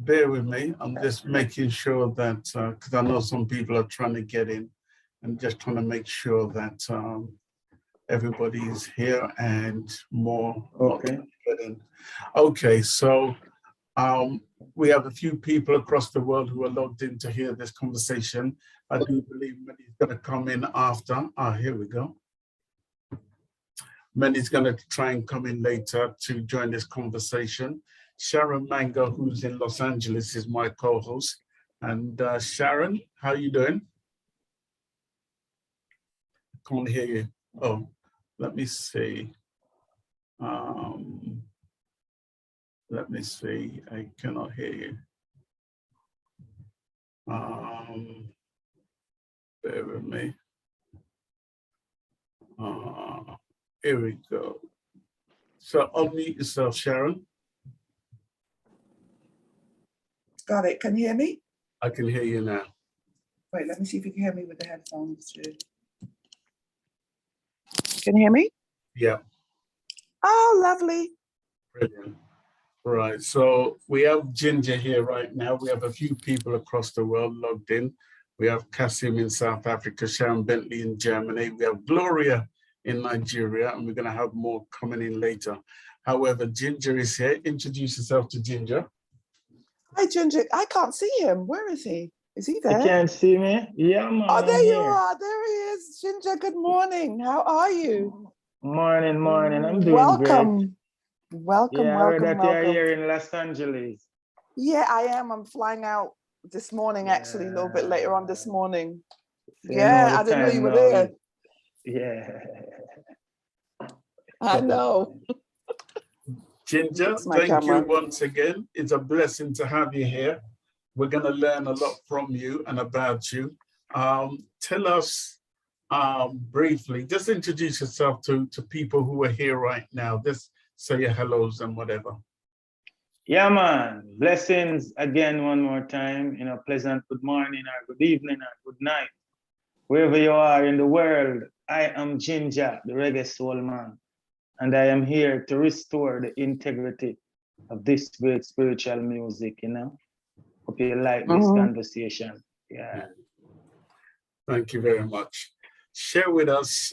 bear with me. I'm just making sure that, because I know some people are trying to get in, and just trying to make sure that everybody is here and more. Okay. Get in. Okay, so we have a few people across the world who are logged in to hear this conversation. I do believe many's going to come in after. Here we go. Many's going to try and come in later to join this conversation. Sharon Mango, who's in Los Angeles, is my co-host. And Sharon, how are you doing? Can't hear you. Oh, let me see. Let me see. I cannot hear you. Bear with me. Here we go. So unmute yourself, Sharon. Got it. Can you hear me? I can hear you now. Wait, let me see if you can hear me with the headphones too. Can you hear me? Yeah. Oh, lovely. Brilliant. Right. So we have GinJah here right now. We have a few people across the world logged in. We have Kasim in South Africa, Sharon Bentley in Germany. We have Gloria in Nigeria, and we're going to have more coming in later. However, GinJah is here. Introduce yourself to GinJah. Hi, GinJah. I can't see him. Where is he? Is he there? You can't see me? Yeah, man. Oh, there I'm you here. are. There he is. GinJah, good morning. How are you? Morning, morning. I'm doing welcome. great. Welcome, Yeah, I heard welcome, that you're welcome. here in Los Angeles. Yeah, I am. I'm flying out this morning, actually, a little bit later on this morning. So Yeah, I didn't know you were there. Yeah. I know. GinJah, my thank camera. you once again. It's a blessing to have you here. We're going to learn a lot from you and about you. Tell us briefly, just introduce yourself to people who are here right now. Just say your hellos and whatever. Yeah, man. Blessings again one more time. You know, pleasant good morning or good evening or good night. Wherever you are in the world, I am GinJah, the reggae soul man. And I am here to restore the integrity of this great spiritual music, you know. Hope you like this conversation. Yeah. Thank you very much. Share with us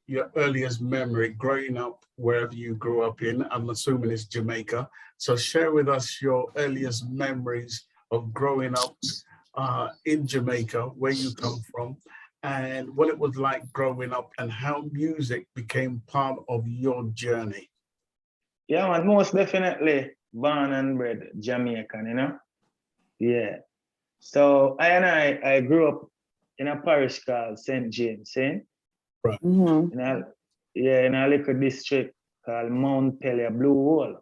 your earliest memory growing up wherever you grew up in. I'm assuming it's Jamaica. So share with us your earliest memories of growing up in Jamaica, where you come from, and what it was like growing up and how music became part of your journey. Yeah, man, most definitely born and bred Jamaican, you know? Yeah. So I grew up in a parish called St. James, eh? Right. Mm-hmm. In a little district called Mount Pelia Blue Hole.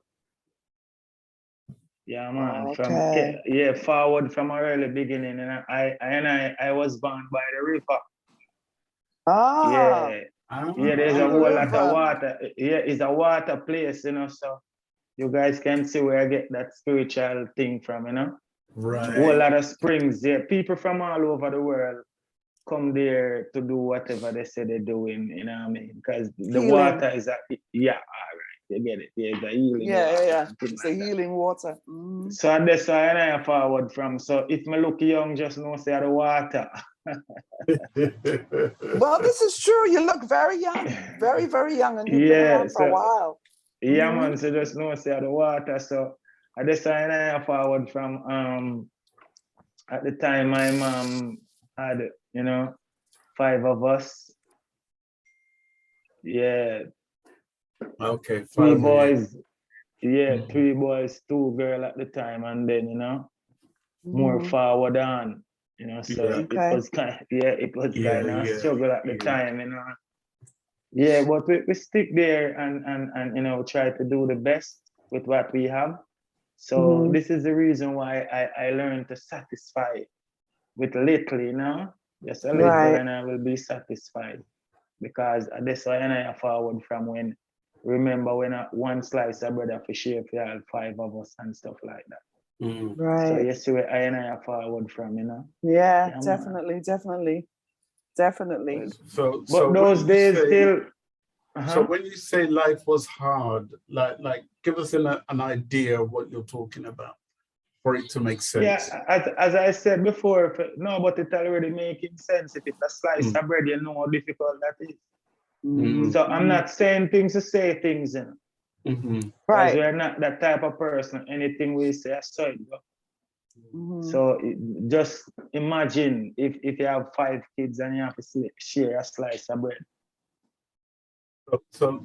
Yeah, man. Okay. Forward from an early beginning. And I was born by the river. Ah. Yeah, there's a whole lot of water. Yeah, it's a water place, you know, so you guys can see where I get that spiritual thing from, you know? Right. A whole lot of springs, yeah. People from all over the world come there to do whatever they say they're doing, you know what I mean? Because the water is all right, you get it. There's a healing water. Yeah. It's a healing water. Mm-hmm. So that's why I forward from. So if me look young, just know say the water. Well, this is true. You look very young, very, very young, and you've been around for a while. Yeah, man. So just know say the water. So I decided I forward from. At the time, my mom had, you know, 5 of us. Yeah. Okay. 3 boys. Yeah, 3 boys, 2 girls at the time, and then, you know, more forward on. You know, so it was kind of a struggle at the time, you know. Yeah, but we stick there and you know, try to do the best with what we have. So this is the reason why I learned to satisfy with little, you know, just a little, and I will be satisfied. Because that's why I forward from when, remember when one slice of bread for share for all 5 of us and stuff like that. Right. So yes, where I forward from, you know. Yeah, definitely. So those days still. So when you say life was hard, like give us an idea of what you're talking about. for it to make sense. Yeah, as I said before, no, but it's already making sense. If it's a slice of bread, you know how difficult that is. So I'm not saying things to say things, you know. Because we're not that type of person. Anything we say, I saw it go. So just imagine if you have 5 kids and you have to share a slice of bread. So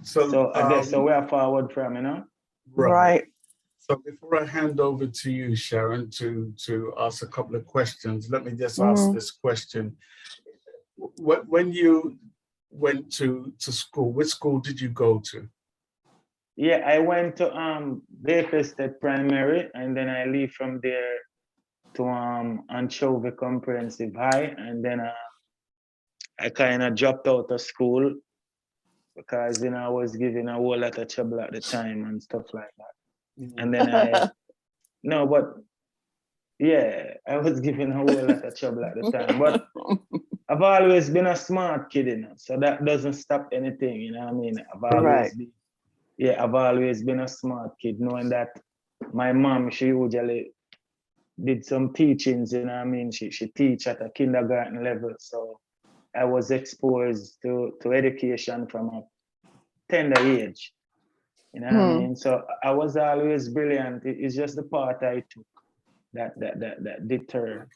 I guess so we are forward from, you know? Right. So before I hand over to you, Sharon, to ask a couple of questions, let me just ask this question. When you went to school, which school did you go to? Yeah, I went to Beres State Primary, and then I leave from there to Anchovy Comprehensive High, and then I kind of dropped out of school because, you know, I was given a whole lot of trouble at the time and stuff like that. And then I was given a whole lot of trouble at the time. But I've always been a smart kid, you know, so that doesn't stop anything, you know what I mean? I've always been a smart kid, knowing that my mom, she usually did some teachings, you know what I mean? She teach at a kindergarten level. So I was exposed to education from a tender age. You know what I mean? So I was always brilliant. It's just the part I took that deter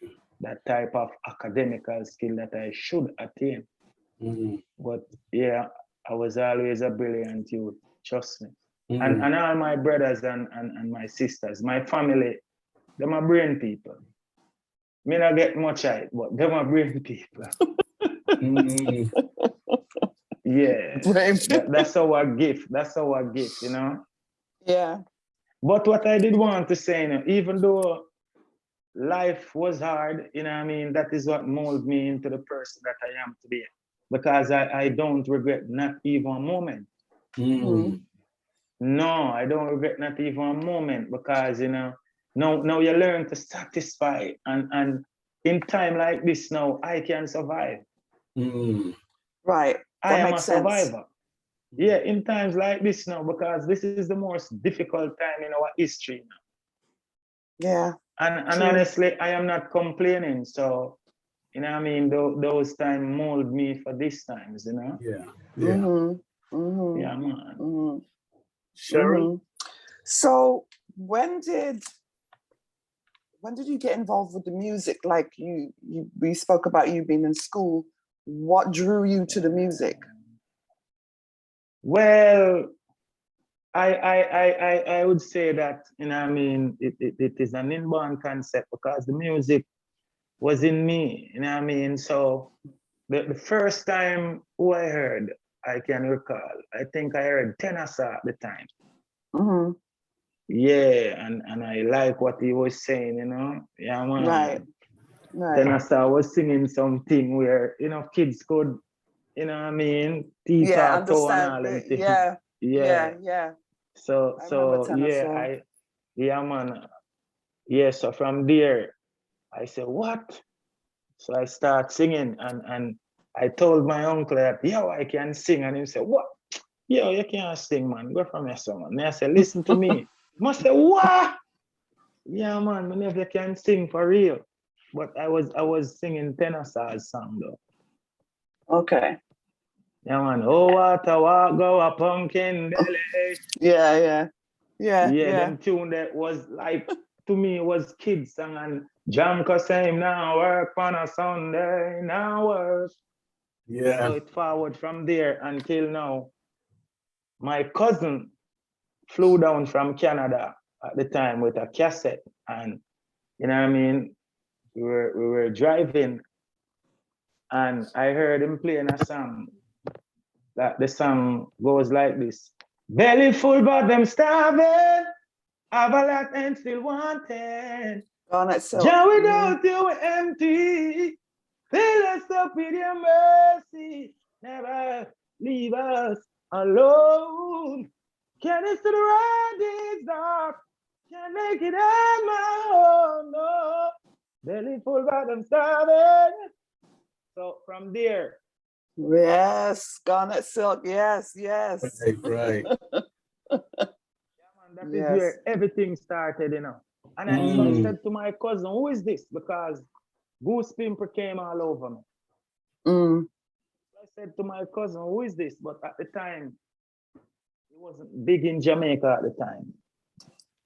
that type of academical skill that I should attain. But yeah, I was always a brilliant youth, trust me. And all my brothers and my sisters, my family, them are brain people. Me not get much height, but them are brain people. Yeah, that's our gift. That's our gift, you know? Yeah. But what I did want to say, you know, even though life was hard, you know what I mean, that is what molded me into the person that I am today. Because I don't regret not even a moment. No, I don't regret not even a moment, because, you know, now you learn to satisfy, and in time like this now, I can survive. Right. I am a survivor. Yeah, in times like this now, because this is the most difficult time in our history now. Yeah. And honestly, I am not complaining. So, you know what I mean, those times mold me for these times, you know? Yeah. Yeah, man. Sharon? So when did you get involved with the music? Like we spoke about you being in school. What drew you to the music? Well, I would say that, you know what I mean, it is an inborn concept, because the music was in me, you know what I mean? So the first time who I heard, I can recall, I think I heard Tenasa at the time. Yeah, and I like what he was saying, you know? Yeah, man. Right. Tenasa was singing something where, you know, kids could, you know what I mean? Understand. Yeah. So yeah, man. Yeah, so from there, I said, what? So I start singing, and I told my uncle that, yo, I can sing. And he said, what? Yo, you can't sing, man. Go from your song. And I said, listen to me. Must say, what? Yeah, man, I never can sing for real. But I was singing Tenasa's song though. Okay. Yeah, man. Oh, what a walk, go a pumpkin belly. Yeah. Them tune that was like, to me, it was kids song, and Jamka same now work on a Sunday, now work. Yeah. So it forward from there until now. My cousin flew down from Canada at the time with a cassette, and you know what I mean, we were driving, and I heard him playing a song. That the song goes like this: belly full but them starving, have a lot and still wanting. Jah, without you we're empty. Fill us up with your mercy. Never leave us alone. Can it still ride this dark? Can't make it on my own, no. Belly full but I'm starving. So from there. Yes, Garnet Silk, yes. Right. Yeah, man, that is where everything started, you know. And I said to my cousin, who is this? Because Goose Pimper came all over me. I said to my cousin, who is this? But at the time, he wasn't big in Jamaica at the time.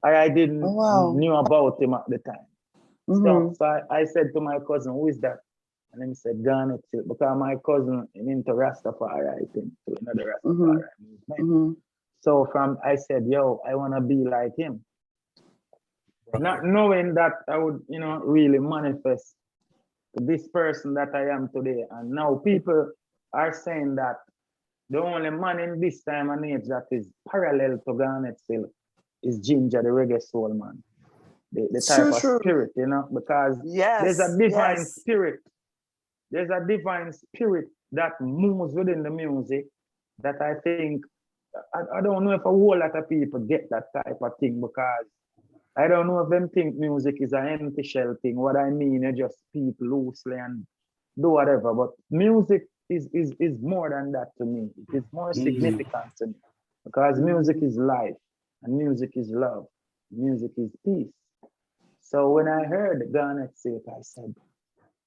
I didn't knew about him at the time. So I said to my cousin, who is that? And then he said, Garnet Silk, because my cousin is into Rastafari, I think, to another Rastafari movement. So I said, yo, I want to be like him. Right. Not knowing that I would, really manifest this person that I am today. And now people are saying that the only man in this time and age that is parallel to Garnet Silk is GinJah, the reggae soul man. The type of spirit, because there's a divine spirit. There's a divine spirit that moves within the music that I think, I don't know if a whole lot of people get that type of thing, because I don't know if them think music is an empty shell thing. What I mean is just speak loosely and do whatever. But music is more than that to me. It is more significant to me, because music is life and music is love. Music is peace. So when I heard Garnet Silk, I said,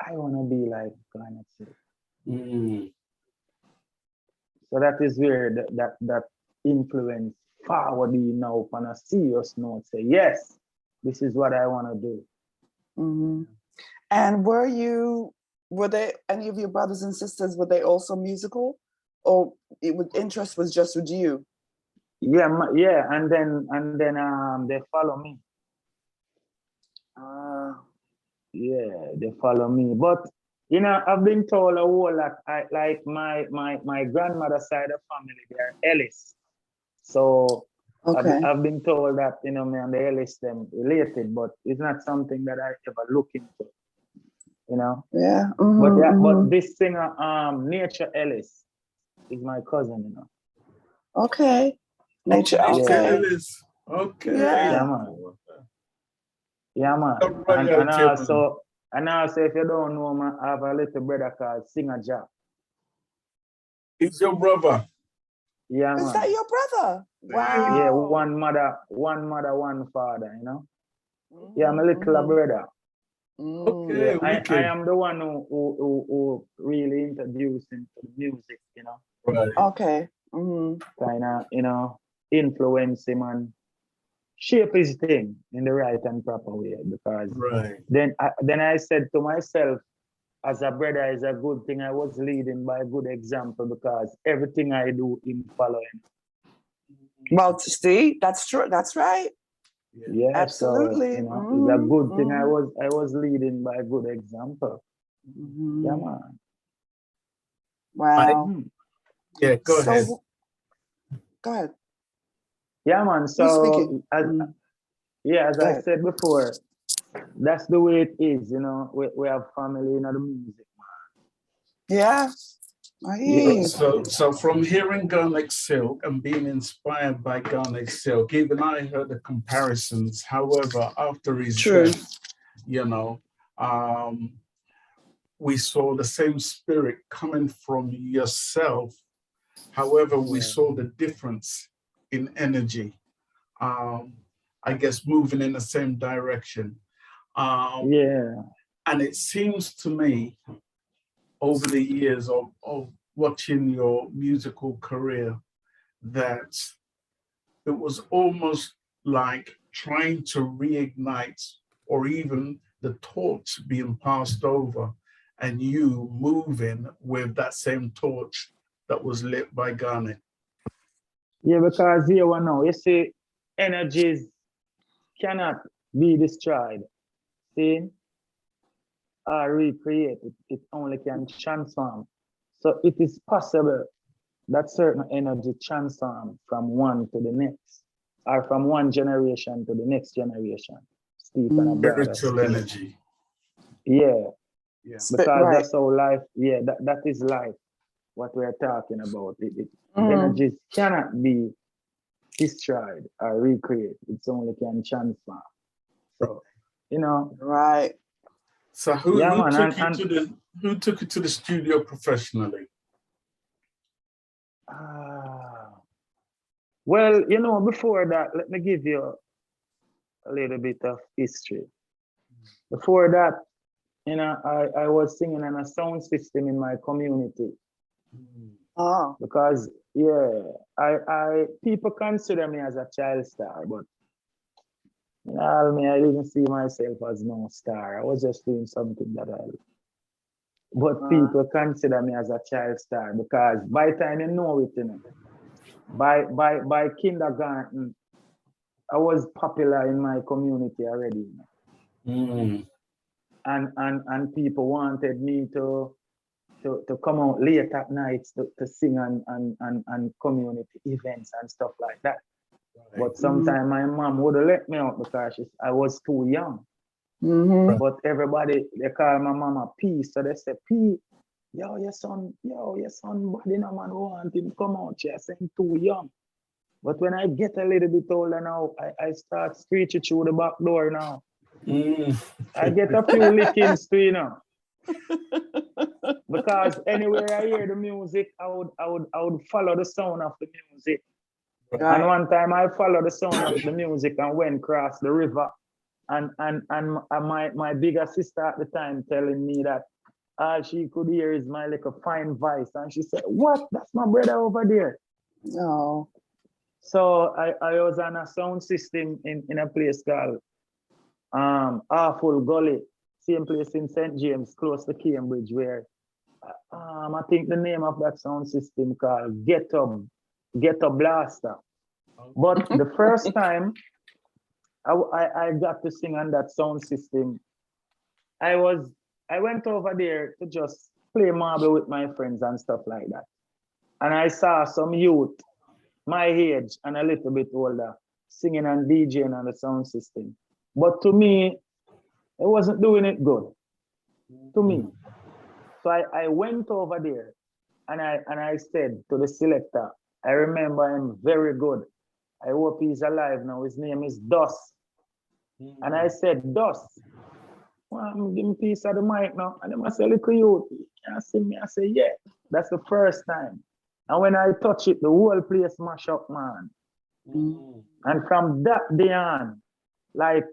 I want to be like Garnet Silk. So that is where that influence forward now on a serious note. Say, yes, this is what I want to do. And were they any of your brothers and sisters, were they also musical, or interest was just with you? Yeah, and then they follow me. Yeah, they follow me. But I've been told a whole lot. Like my grandmother's side of family, they're Ellis. So I've been told that me and the Ellis them related, but it's not something that I ever look into. Yeah. But this singer, Nature Ellis, is my cousin. Okay. Nature. Okay. Ellis. Okay. Yeah. Yeah, man. And also, if you don't know, man, I have a little brother called GinJah. He's your brother. Yeah, man. Is that your brother? Wow. Yeah, one mother, one father, Yeah, I'm a little brother. Okay. Yeah, I am the one who really introduced him to the music, Right. Okay. Kind of, influence him and shape his thing in the right and proper way, because then I said to myself, as a brother is a good thing. I was leading by a good example, because everything I do in following. Well, see, that's true. That's right. Yeah, absolutely. So, it's a good thing. I was leading by a good example. Yeah, man. Wow. Yeah, go ahead. Go ahead. Yeah, man. So as I said before, that's the way it is, we have family in the music, man. Yeah. So from hearing Garnet Silk and being inspired by Garnet Silk, even I heard the comparisons. However, after his death, we saw the same spirit coming from yourself. However, we saw the difference in energy. I guess moving in the same direction. And it seems to me, over the years of watching your musical career, that it was almost like trying to reignite, or even the torch being passed over and you moving with that same torch that was lit by Garnet. Yeah, because here we know, you see, energies cannot be destroyed, see, or recreated. It only can transform. So it is possible that certain energy transform from one to the next, or from one generation to the next generation. Spiritual energy. Yeah. Because that's how life, that is life, what we're talking about. Energies cannot be destroyed or recreated. It only can transform. So, Right. So who took you to the studio professionally? Well, before that, let me give you a little bit of history. Before that, you know, I was singing on a sound system in my community. Oh. Because yeah, I people consider me as a child star, but you know, I didn't see myself as no star. I was just doing something that I. But people consider me as a child star because by the time you know it, you know, by kindergarten, I was popular in my community already. You know? And people wanted me to come out late at nights to sing and community events and stuff like that. Right. But sometimes my mom wouldn't let me out because I was too young. But everybody, they call my mama P, so they say, P, your son, body no man want him come out. She say him too young. But when I get a little bit older now, I start screeching through the back door now. I get a few lickings too, you know. Because anywhere I hear the music, I would follow the sound of the music. Right. And one time I followed the sound of the music and went across the river. And my bigger sister at the time telling me that all she could hear is my little fine voice. And she said, what? That's my brother over there. No. So I was on a sound system in a place called Awful Gully, same place in St. James, close to Cambridge, where I think the name of that sound system called Ghetto Blaster. But the first time I got to sing on that sound system, I went over there to just play marble with my friends and stuff like that. And I saw some youth, my age and a little bit older, singing and DJing on the sound system. But to me, it wasn't doing it good. To me. So I went over there and I said to the selector, I remember him very good. I hope he's alive now. His name is Dust. And I said, Dust, well, I'm giving piece of the mic now. And then I said, look at you. Can you see me? I said, yeah. That's the first time. And when I touch it, the whole place mash up, man. And from that day on, like,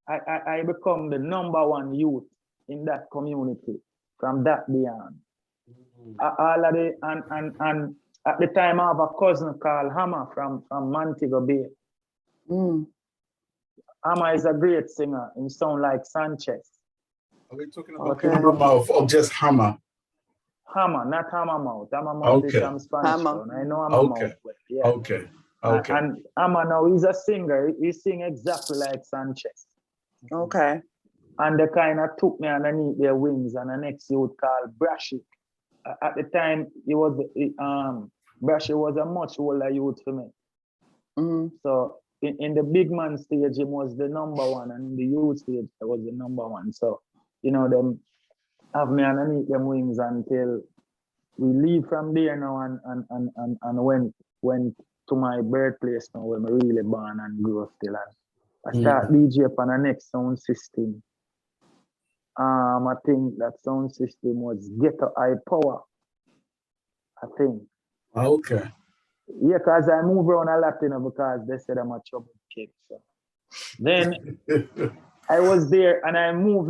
I become the #1 youth in that community from that day on. All of the, and at the time I have a cousin called Hammer from Montego Bay. Hammer is a great singer and sound like Sanchez. Are we talking about Hammer Mouth or just Hammer? Hammer, not Hammer Mouth. Hammer Mouth is from Spanish Town. I know Hammer Mouth. Well, yeah. Okay. And Hammer now, he's a singer. He sings exactly like Sanchez. Okay. And they kind of took me underneath their wings, and the next youth called Brashy. At the time, Brashy was a much older youth for me. So in the big man stage, he was the #1, and in the youth stage, I was the #1. So, you know, them have me underneath them wings until we leave from there now and went to my birthplace now, where I really born and grew up still. And I start DJ up on the next sound system. I think that sound system was Ghetto High Power. I think. Okay. Yeah, because I move around a lot, you know, because they said I'm a troubled kid. So then I was there and I moved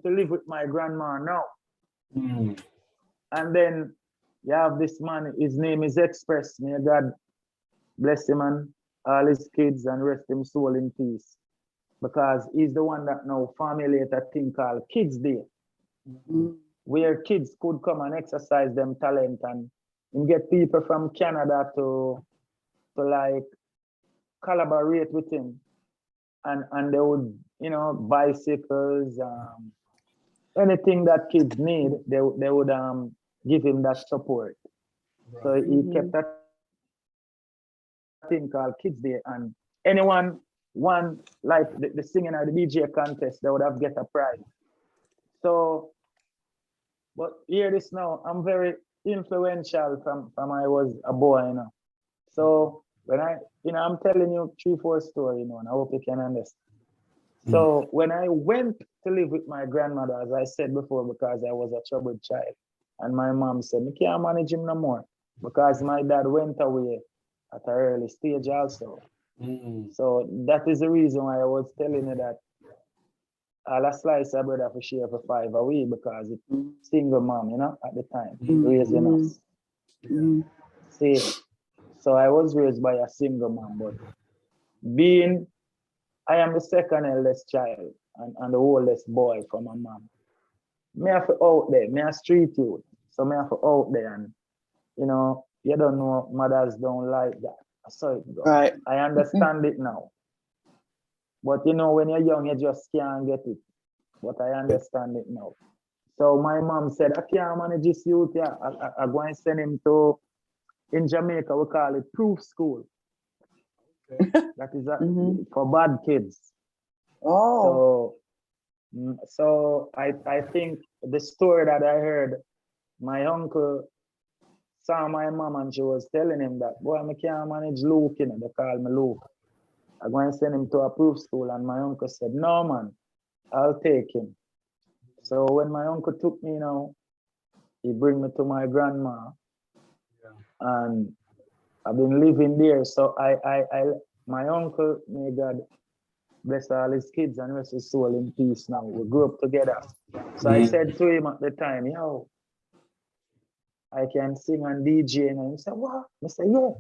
to live with my grandma now. And then you have this man, his name is Express. May God bless him and all his kids and rest him soul in peace. Because he's the one that now formulated a thing called Kids Day, where kids could come and exercise them talent and get people from Canada to like collaborate with him. And they would, you know, bicycles, anything that kids need, they would give him that support. Right. So he kept that thing called Kids Day, and anyone won like the singing or the DJ contest, they would have get a prize. So, but hear this now, I'm very influential from I was a boy, you know. So when I'm telling you 3-4 stories, you know, and I hope you can understand. So when I went to live with my grandmother, as I said before, because I was a troubled child, and my mom said, I can't manage him no more, because my dad went away at an early stage also. So that is the reason why I was telling you that all a slice of bread have to share for 5 a week, because it's single mom, you know, at the time, raising us. See, so I was raised by a single mom, but I am the second eldest child and the oldest boy from my mom. Me have to out there, me a street youth, so me have to out there, and you know, you don't know, mothers don't like that. So it goes. Right. I understand it now. But you know, when you're young, you just can't get it. But I understand it now. So my mom said, I can't manage this youth, yeah. I go and send him to, in Jamaica, we call it proof school. Okay. That is for bad kids. Oh. So I think the story that I heard, my uncle saw my mom and she was telling him that, boy, I can't manage Luke, you know, they call me Luke. I'm going to send him to a proof school, and my uncle said, no, man, I'll take him. So when my uncle took me, you know, he bring me to my grandma, and I've been living there. So my uncle, may God bless all his kids and rest his soul in peace now. We grew up together. So I said to him at the time, yo, I can sing and DJ. And he said, what? I said, yeah.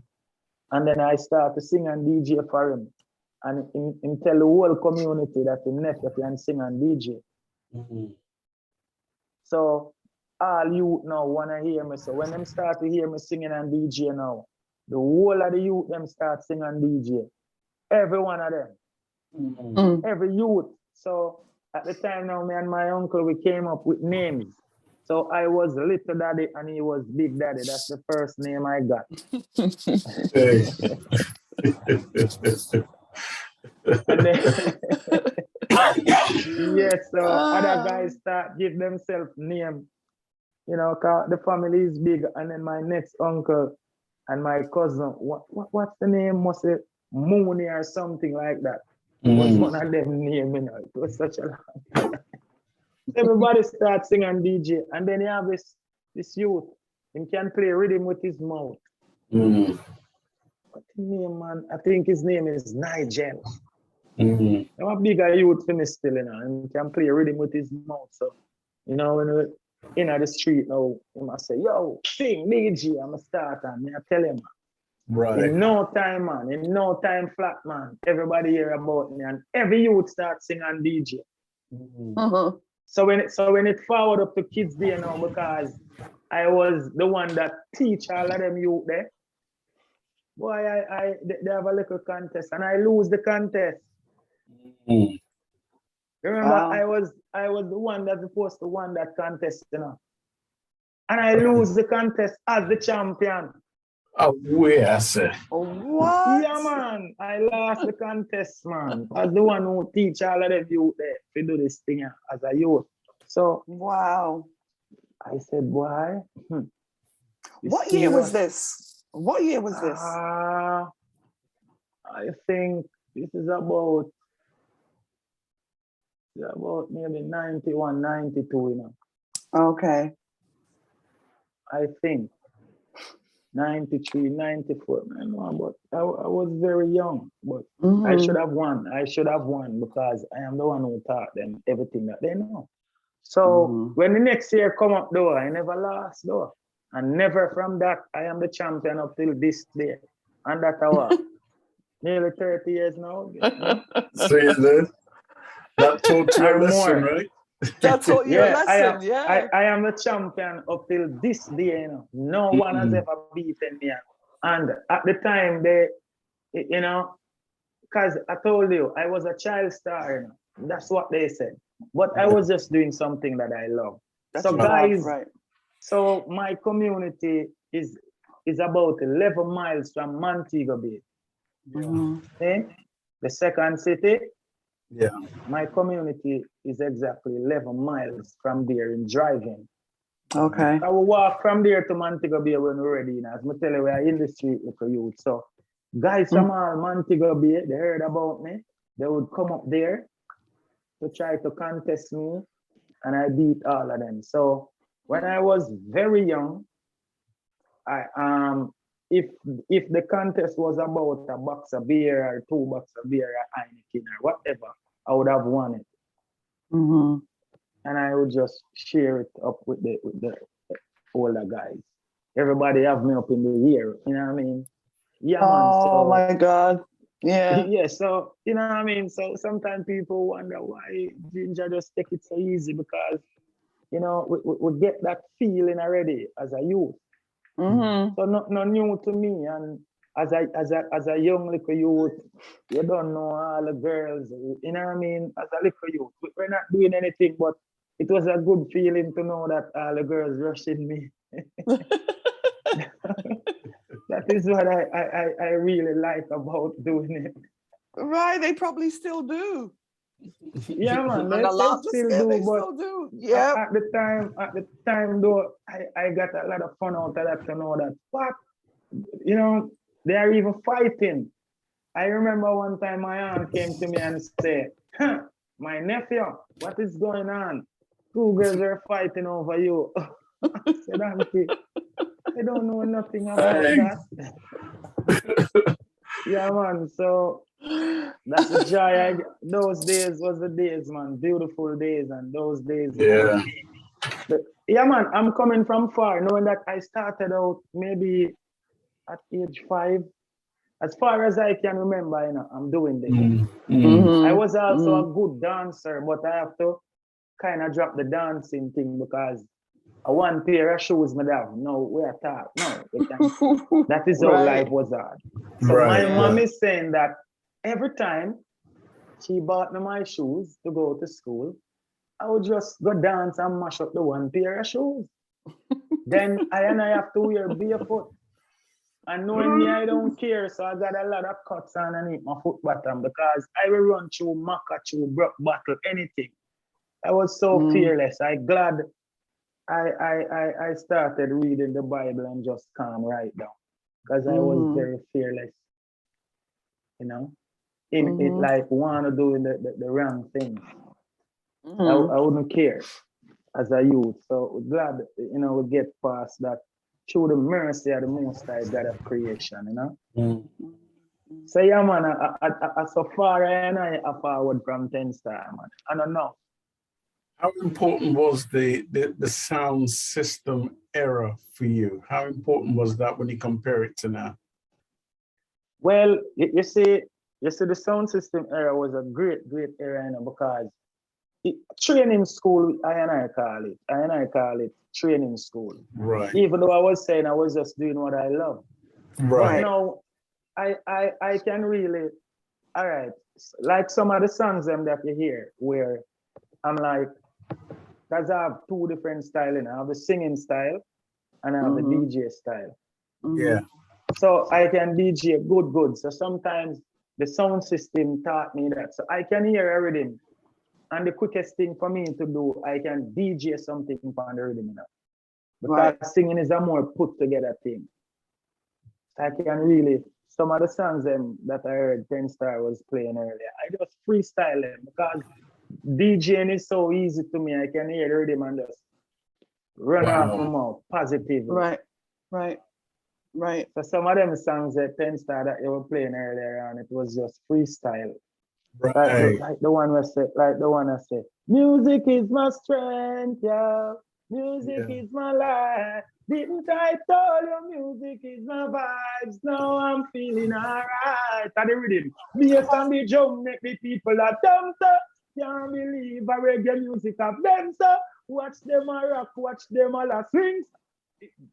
And then I started to sing and DJ for him. And him tell the whole community that he never can sing and DJ. So all youth now want to hear me. So when them start to hear me singing and DJ now, the whole of the youth them start singing and DJ. Every one of them. Every youth. So at the time now, me and my uncle, we came up with names. So I was Little Daddy and he was Big Daddy. That's the first name I got. And then, yes, so other guys start give themselves name, you know, cause the family is big. And then my next uncle and my cousin, what's the name? Must say Mooney or something like that. Was one of them name, you know. It was such a long time. Everybody starts singing DJ, and then you have this youth. He can play rhythm with his mouth. What's his name, man? I think his name is Nigel. I'm a bigger youth for me still, you know, and can play rhythm with his mouth. So, you know, when we're in the street now, he must say, yo, sing DJ, I'm a starter. And I tell him, right. In no time, man, in no time flat, man, everybody hear about me, and every youth starts singing DJ. So when it forward up to kids there now, because I was the one that teach all of them youth there, boy, they have a little contest and I lose the contest. Remember, I was the one that supposed to win that contest, you know. And I lose the contest as the champion. Oh, yes. What? Yeah, man. I lost the contest, man. As the one who teach all of them youth there to do this thing as a youth. So, wow. I said, boy. What year was this? What year was this? I think this is about maybe 91, 92, you know. Okay. I think 93, 94. I know, but I was very young. But I should have won. I should have won because I am the one who taught them everything that they know. So when the next year come up though, I never lost though. And never from that, I am the champion up till this day. And that hour. Nearly 30 years now. See this? That taught you a lesson, right? That taught you a lesson, I am the champion up till this day, you know. No one has ever beaten me. And at the time, they, you know, because I told you, I was a child star, you know. That's what they said. But I was just doing something that I love. That's so guys, so my community is about 11 miles from Montego Bay. Okay? The second city. Yeah. My community is exactly 11 miles from there in driving. Okay. I will walk from there to Montego Bay when we're ready. As I tell you, we are in the street with the youth. So guys from all Montego Bay, they heard about me. They would come up there to try to contest me, and I beat all of them. So when I was very young, if the contest was about a box of beer or 2 boxes of beer or Heineken or whatever, I would have won it. And I would just share it up with the older guys. Everybody have me up in the ear, you know what I mean? Yeah, man. Oh my God. Yeah. Yeah, so you know what I mean? So sometimes people wonder why GinJah just take it so easy, because you know we get that feeling already as a youth. So not new to me. And as a young little youth, you don't know all the girls, you know what I mean? As a little youth, we're not doing anything, but it was a good feeling to know that all the girls rushing me. That is what I really like about doing it. Right, they probably still do. Yeah, man, And a lot still of do, they but still do. Yeah. at the time though, I got a lot of fun out of that to know that what, you know, they are even fighting. I remember one time my aunt came to me and said, huh, my nephew, what is going on? 2 girls are fighting over you. I said, Auntie, I don't know nothing about that. Yeah, man. So that's the joy. Those days was the days, man. Beautiful days, and those days. Yeah. Yeah, man. I'm coming from far, knowing that I started out maybe at age 5. As far as I can remember, you know, I'm doing this. I was also a good dancer, but I have to kind of drop the dancing thing because a 1 pair of shoes, madam. No, we are taught. No, that is how life was hard. So my mom is saying that every time she bought me my shoes to go to school, I would just go dance and mash up the 1 pair of shoes. Then I have to wear barefoot. And knowing me, I don't care. So I got a lot of cuts underneath my foot bottom because I will run through maca, through brook bottle, anything. I was so fearless. I'm glad I started reading the Bible and just calm right down because I was very fearless, you know, in it, like want to do the wrong things. I wouldn't care as a youth. So glad, you know, we get past that through the mercy of the Most High God of creation, you know. So yeah, man, I so far I forward from 10 star, man. I don't know. How important was the sound system era for you? How important was that when you compare it to now? Well, you see, the sound system era was a great era, you know, because training school, I call it training school. Right. Even though I was saying I was just doing what I love. Right. But now I can really, all right, like some of the songs that you hear where I'm like, because I have 2 different styles. I have the singing style and I have the DJ style. Yeah. So I can DJ good. So sometimes the sound system taught me that. So I can hear a rhythm. And the quickest thing for me to do, I can DJ something on the rhythm. You know? Because singing is a more put together thing. I can really, some of the songs that I heard 10 Star was playing earlier, I just freestyle them because DJing is so easy to me. I can hear the rhythm and just run off my mouth positively. Right. So some of them songs at 10 Star that you were playing earlier on, it was just freestyle. Right. Like the one I said, music is my strength, yeah. Music is my life. Didn't I tell you music is my vibes? Now I'm feeling alright. And the rhythm, bass and the drum make the people a dance. Can't believe a reggae music of them, so watch them a rock, watch them all a swing.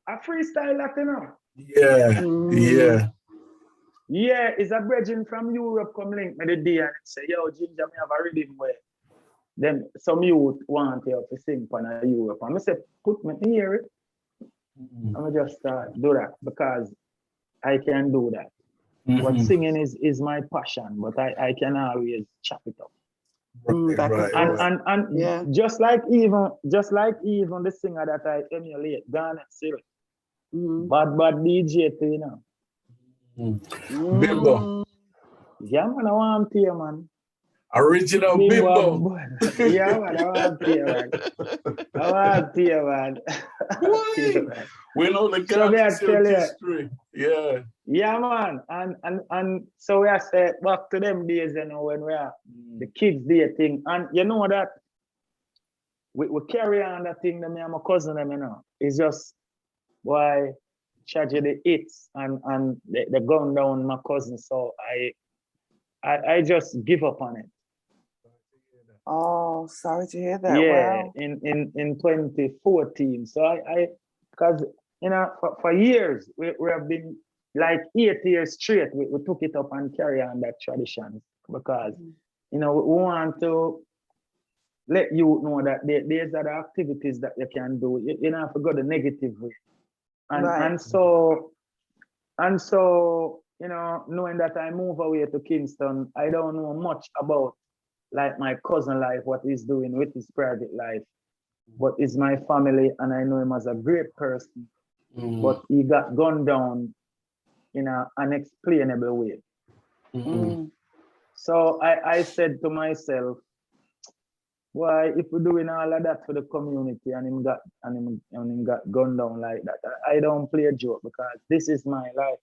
A freestyle like, you know. Yeah. Yeah, it's a brethren from Europe come link me the day and say, yo, GinJah, me have a rhythm where then some youth want you to sing for Europe. And I say, put me hear it. I'm just do that because I can do that. But singing is my passion, but I can always chop it up. And just like even the singer that I emulate, Garnet Cyril, bad DJ too, you know. Bimbo. Yeah, man, I want to hear, man. Original Bimbo. Yeah, man, I want to hear, man. I want to hear, man. We know the Ghana history. Yeah. Yeah, man. And so we are say back to them days, you know, when we are the kids day thing. And you know that we carry on that thing that me and my cousin them, you know. It's just why tragedy hits and they gun down my cousin. So I just give up on it. Oh, sorry to hear that. Yeah, wow. in 2014. So I because you know for years we have been like 8 years straight. We took it up and carry on that tradition because you know we want to let you know that there's other activities that you can do. You don't have to go the negative way. And so you know, knowing that I move away to Kingston, I don't know much about like my cousin life, what he's doing with his private life, but it's my family and I know him as a great person, but he got gunned down in an unexplainable way. So I said to myself, why if we're doing all of that for the community and him got gunned down like that, I don't play a joke because this is my life.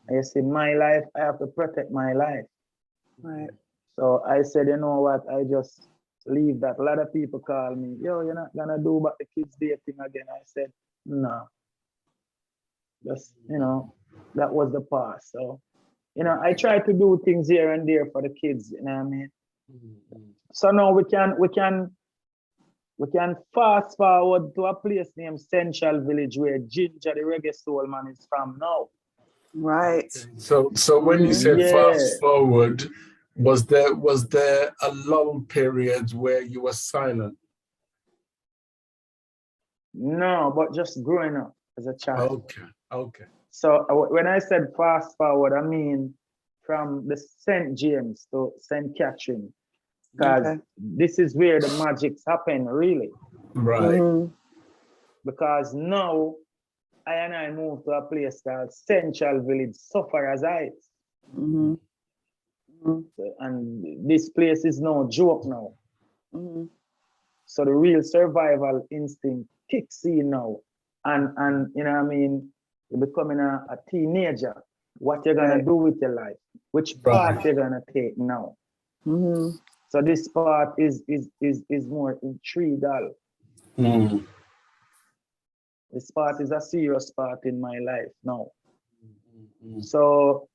I say my life, I have to protect my life. Right. So I said, you know what, I just leave that. A lot of people call me, yo, you're not gonna do about the kids dating again. I said, no. Just, you know, that was the past. So, you know, I try to do things here and there for the kids, you know what I mean? So now we can fast forward to a place named Central Village where GinJah, the reggae soul man, is from now. Right. So when you said fast forward, was there a lull period where you were silent? No, but just growing up as a child. Okay. So when I said fast forward, I mean from the St. James to St. Catherine, because this is where the magics happen, really. Right. Because now I moved to a place called Central Village, Sufferers Heights. And this place is no joke now. So the real survival instinct kicks in now. And you know what I mean? You're becoming a teenager. What you're gonna do with your life? Which path you're gonna take now? So this part is more intriguing. This part is a serious part in my life now. So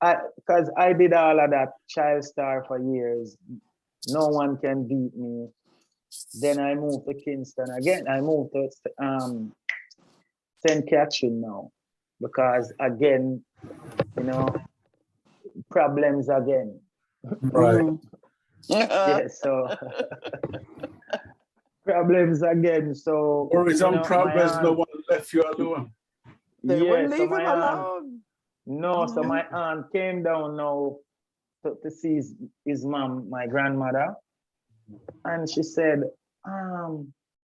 because I did all of that child star for years, no one can beat me. Then I moved to Kingston again. I moved to St. Catherine now because again, you know, problems again. Right. Yeah, so problems again. So worries on problems, no one left you alone. They wouldn't leave him alone. No, so my aunt came down now to see his mom, my grandmother, and she said,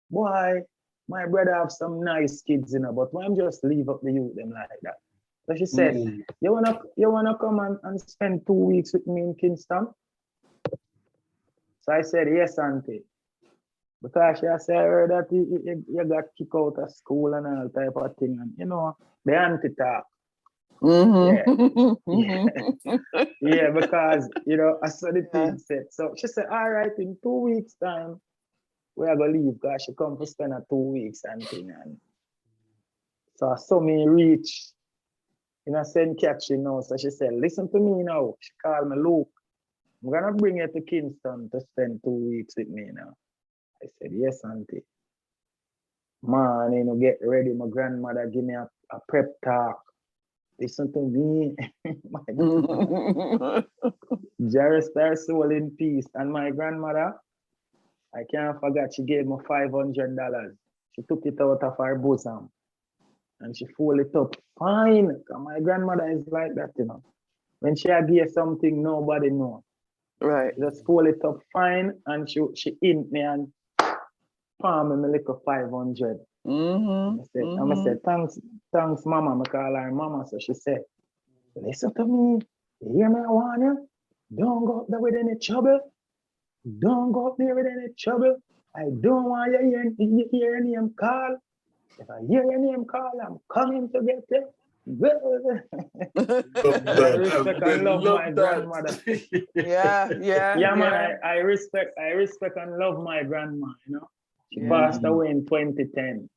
boy, my brother have some nice kids, you know, but why just leave up the youth them like that? So she said, you wanna come and spend 2 weeks with me in Kingston? So I said, yes, auntie. Because she said, I heard that you got kicked out of school and all type of thing, and you know, the auntie talk. Yeah, because you know, I saw the thing said. So she said, all right, in 2 weeks' time, we are gonna leave because she come to spend 2 weeks and thing. And so I saw me reach in a St. Catherine now. So she said, listen to me now. She called me, Luke, I'm gonna bring you to Kingston to spend 2 weeks with me now. I said, yes, auntie. Man, you know, get ready. My grandmother give me a prep talk. Listen to me. Jah rest her soul in peace. And my grandmother, I can't forget, she gave me $500. She took it out of her bosom and she folded it up fine. My grandmother is like that, you know. When she gave something, nobody knows. Right. Just fold it up fine and she hint me and palm me like a 500. I said, thanks, mama. I call her mama. So she said, listen to me. You hear me, I warn you? Don't go up there with any trouble. don't go up there with any trouble. I don't want you hear your name call. If I hear your name call, I'm coming to get you. I respect and love my grandmother. Yeah. Yeah, man, I respect and love my grandma, you know. She passed away in 2010.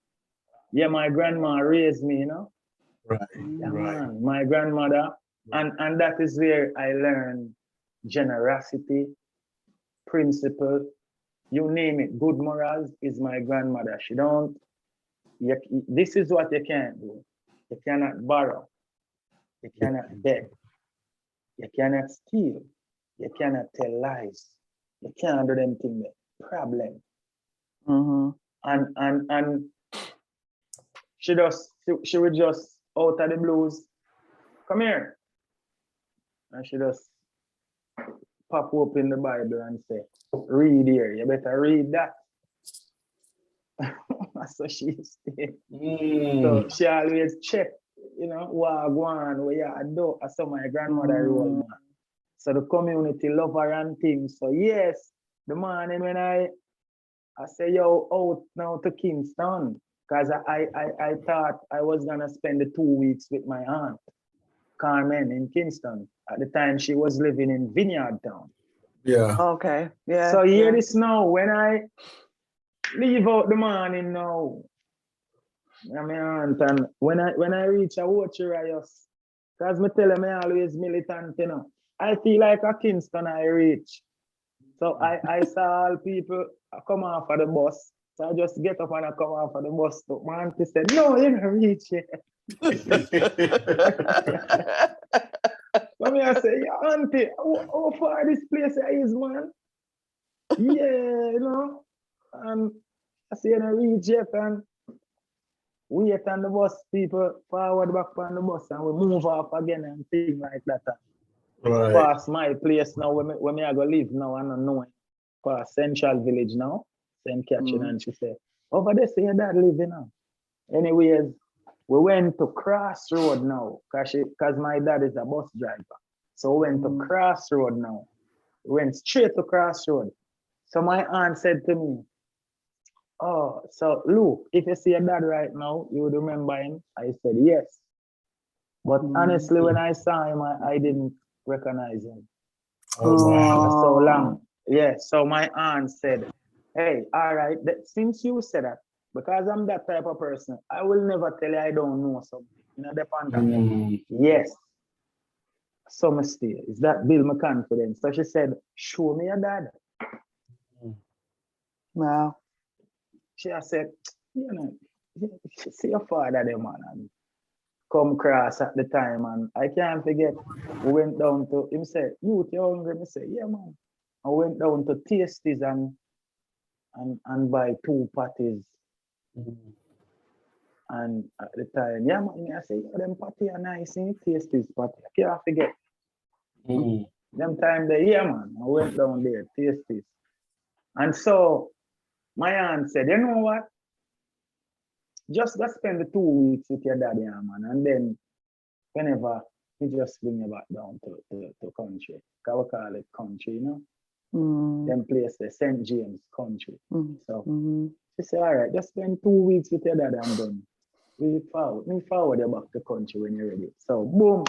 Yeah, my grandma raised me, you know. Right. Yeah, man, my grandmother. And that is where I learned generosity, principle, you name it, good morals is my grandmother. She don't, this is what you can't do. You cannot borrow. You cannot beg. You cannot steal. You cannot tell lies. You can't do them things. Problem. And she would just out of the blues, come here. And she just pop open the Bible and say, read here, you better read that. So she stayed. So she always check, you know, what go on, where you do. I saw my grandmother roll, man. So the community love her and things. So yes, the morning when I say, yo, out now to Kingston, because I thought I was gonna spend the 2 weeks with my aunt, Carmen, in Kingston. At the time, she was living in Vineyard Town. Yeah. Okay. Yeah. So hear this now, when I leave out the morning now, I'm my aunt, and when I reach a Watcherios, because me tell them I always militant, you know. I feel like a Kingston I reach. So I saw all people come off of the bus. So I just get up and I come off of the bus. So my auntie said, no, you don't reach yet. So me I say, yeah, auntie, how far this place is, man? Yeah, you know. And I say, you don't reach yet, and wait on the bus, people forward back on the bus, and we move off again and things like that. Right. Past my place now, where me I go live now, I don't know. Past Central Village now, St. Catherine, and she said, over there, say your dad live now. Anyways, we went to Crossroad now, because my dad is a bus driver. So we went to Crossroad now. We went straight to Crossroad. So my aunt said to me, oh, so Luke, if you see your dad right now, you would remember him? I said, yes. But honestly, when I saw him, I didn't recognize him. Oh, wow. So long. Yeah, so my aunt said, hey, all right, since you said that, because I'm that type of person, I will never tell you I don't know something. You know, depend yes. So much still. Is that build my confidence? So she said, show me your dad. Wow. She said, you know, see your father there, man, and come cross at the time, and I can't forget, we went down to, him said, you hungry? Me say, yeah, man. I went down to Tasties and buy 2 patties. And at the time, yeah, man, I say, yeah, them patty are nice, Tasties patty. I can't forget. Them time there, yeah, man, I went down there, Tasties. And so my aunt said, you know what? Just go spend the 2 weeks with your daddy, man, and then whenever he just bring you back down to country. Because we call it country, you know? Them place the St. James country. So she said, all right, just spend 2 weeks with your dad and then we forward you back to country when you're ready. So boom,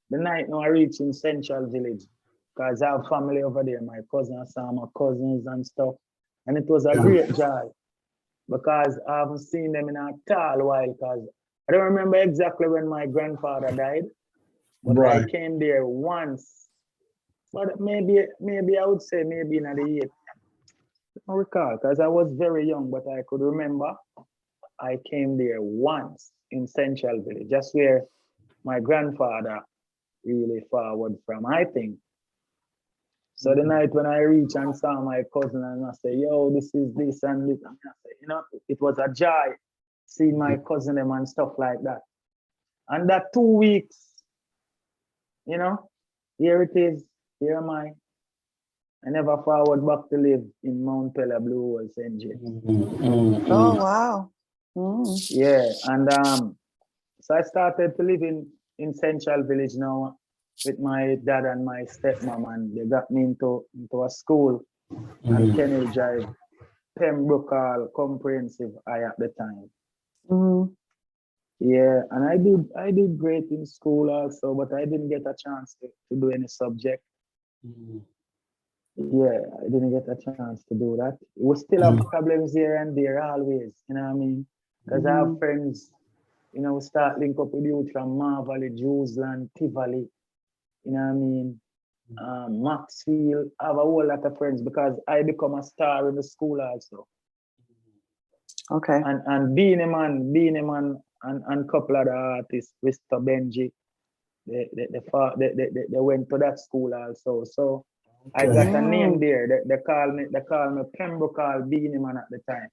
the night now I reach in Central Village, because I have family over there, my cousins, some of my cousins and stuff. And it was a great joy, because I haven't seen them in a tall while, because I don't remember exactly when my grandfather died, but I came there once. But maybe I would say maybe in the year. I don't recall, because I was very young, but I could remember I came there once in Central Village, just where my grandfather really forward from, I think. So the night when I reached and saw my cousin, and I say, yo, this is this and this, and I say, you know, it was a joy seeing my cousin them and stuff like that. And that 2 weeks, you know, here it is, here am I. I never forward back to live in Mount Pella Blue or St. James. Oh, wow. Yeah, and so I started to live in Central Village now with my dad and my stepmom, and they got me into a school and Kennel Drive, Pembroke Hall Comprehensive High at the time. Yeah, and I did great in school also, but I didn't get a chance to do any subject. Yeah, I didn't get a chance to do that. We still have problems here and there always, you know what I mean? Because I have friends, you know, start link up with youth from Marvally, Jewsland, Tivoli, you know what I mean? Maxfield. I have a whole lot of friends because I become a star in the school also. Okay. And Beenie Man and couple of the artists, Mr. Benji, they went to that school also. So I got a name there. They call me Pembroke Hall Beenie Man at the time.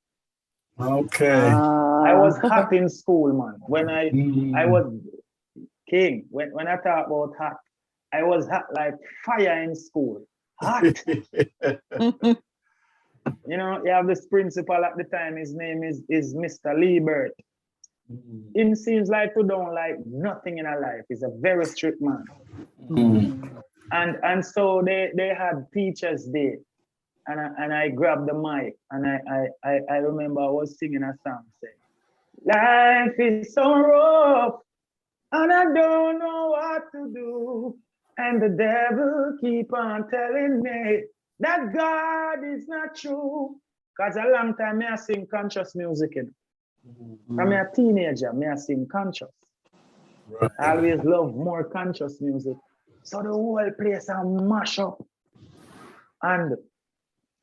Okay. I was hot in school, man. When I was king. When I talk about hot, I was hot like fire in school. Hot. You know, you have this principal at the time, his name is Mr. Liebert. Him seems like to don't like nothing in our life. He's a very strict man. And so they had teachers there. And I grabbed the mic and I remember I was singing a song saying, life is so rough and I don't know what to do. And the devil keep on telling me that God is not true. Because a long time I sing conscious music. You know? I'm a teenager, I sing conscious. Right. I always love more conscious music. So the whole place I mash up. And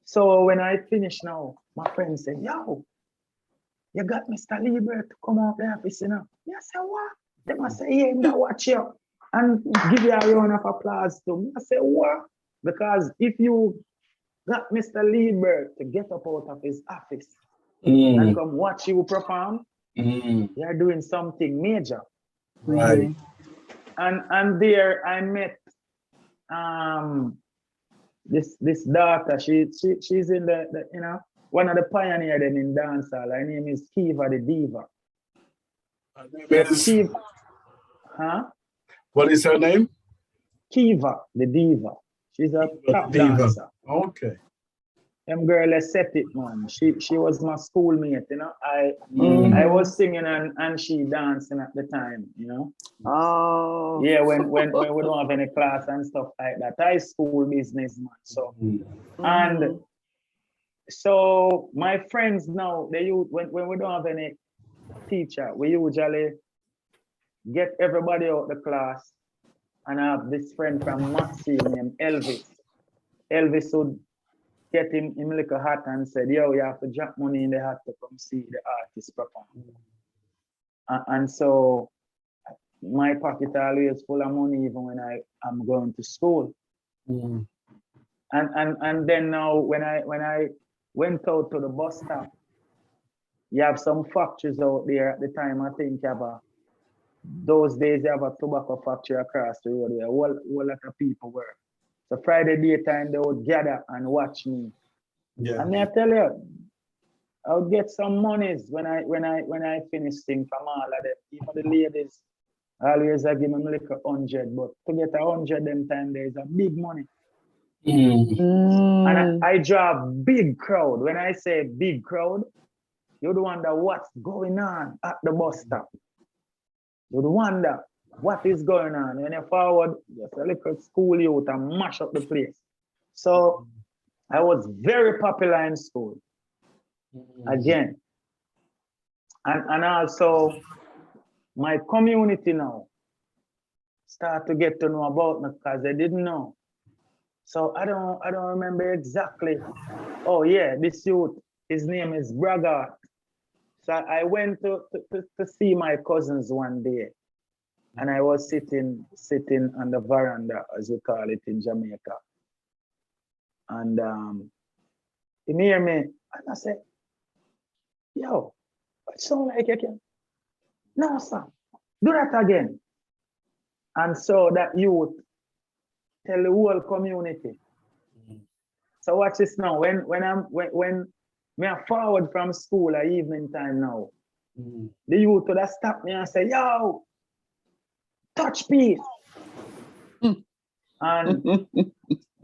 so when I finish now, my friend said, yo, you got Mr. Liebert to come out the office, you know? I said, what? They must say, yeah, I'm watch you. And give you a round of applause to me. I said, what? Because if you got Mr. Liebert to get up out of his office and come watch you perform, you're doing something major. Right. And there I met this daughter. She's in the you know, one of the pioneers then in dancehall. Her name is Kiva the Diva. Kiva. Huh? What is her name? Kiva the Diva. She's a top dancer. Okay. Them girl, let's set it, man. She was my schoolmate, you know. I was singing and she dancing at the time, you know. Oh. Yeah, when we don't have any class and stuff like that. High school business, man. So and so my friends now, they use when we don't have any teacher, we usually get everybody out the class and I have this friend from Maxfield named Elvis. Elvis would get him like a hat and said, yo, you have to drop money in the hat to come see the artist perform. And so my pocket always full of money even when I'm going to school. And then now when I went out to the bus stop, you have some factories out there at the time. I think you have those days you have a tobacco factory across the road where a whole lot of people work. So Friday daytime they would gather and watch me. Yeah. And I tell you, I would get some monies when I finish sing from all of them. Even the ladies, always I give them like 100, but to get 100 them time there is a big money. And I draw a big crowd. When I say big crowd, you'd wonder what's going on at the bus stop. You'd wonder what is going on. When you forward, just a little school youth and mash up the place. So I was very popular in school. Again. And also my community now start to get to know about me because they didn't know. So I don't remember exactly. Oh yeah, this youth, his name is Braga. So I went to see my cousins one day. And I was sitting on the veranda, as we call it in Jamaica. And he hear me, and I said, yo, it sound like you can. No, sir, do that again. And so that youth tell the whole community. So watch this now. When me are forward from school at evening time now, the youth would have stopped me and say, yo, touch peace. And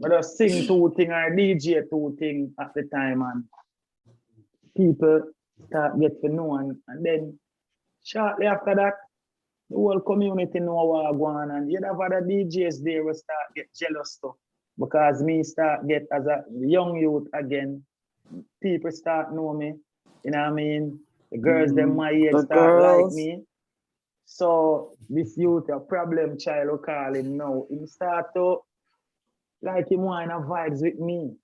I just sing two thing or DJ two thing at the time, and people start get to know, and then shortly after that, the whole community know what I want, and you'd have other DJs there will start get jealous too. Because me start get as a young youth again, people start know me, you know what I mean? The girls them my age start like me. So this youth a problem child, we call him now. He start to like him want vibes with me.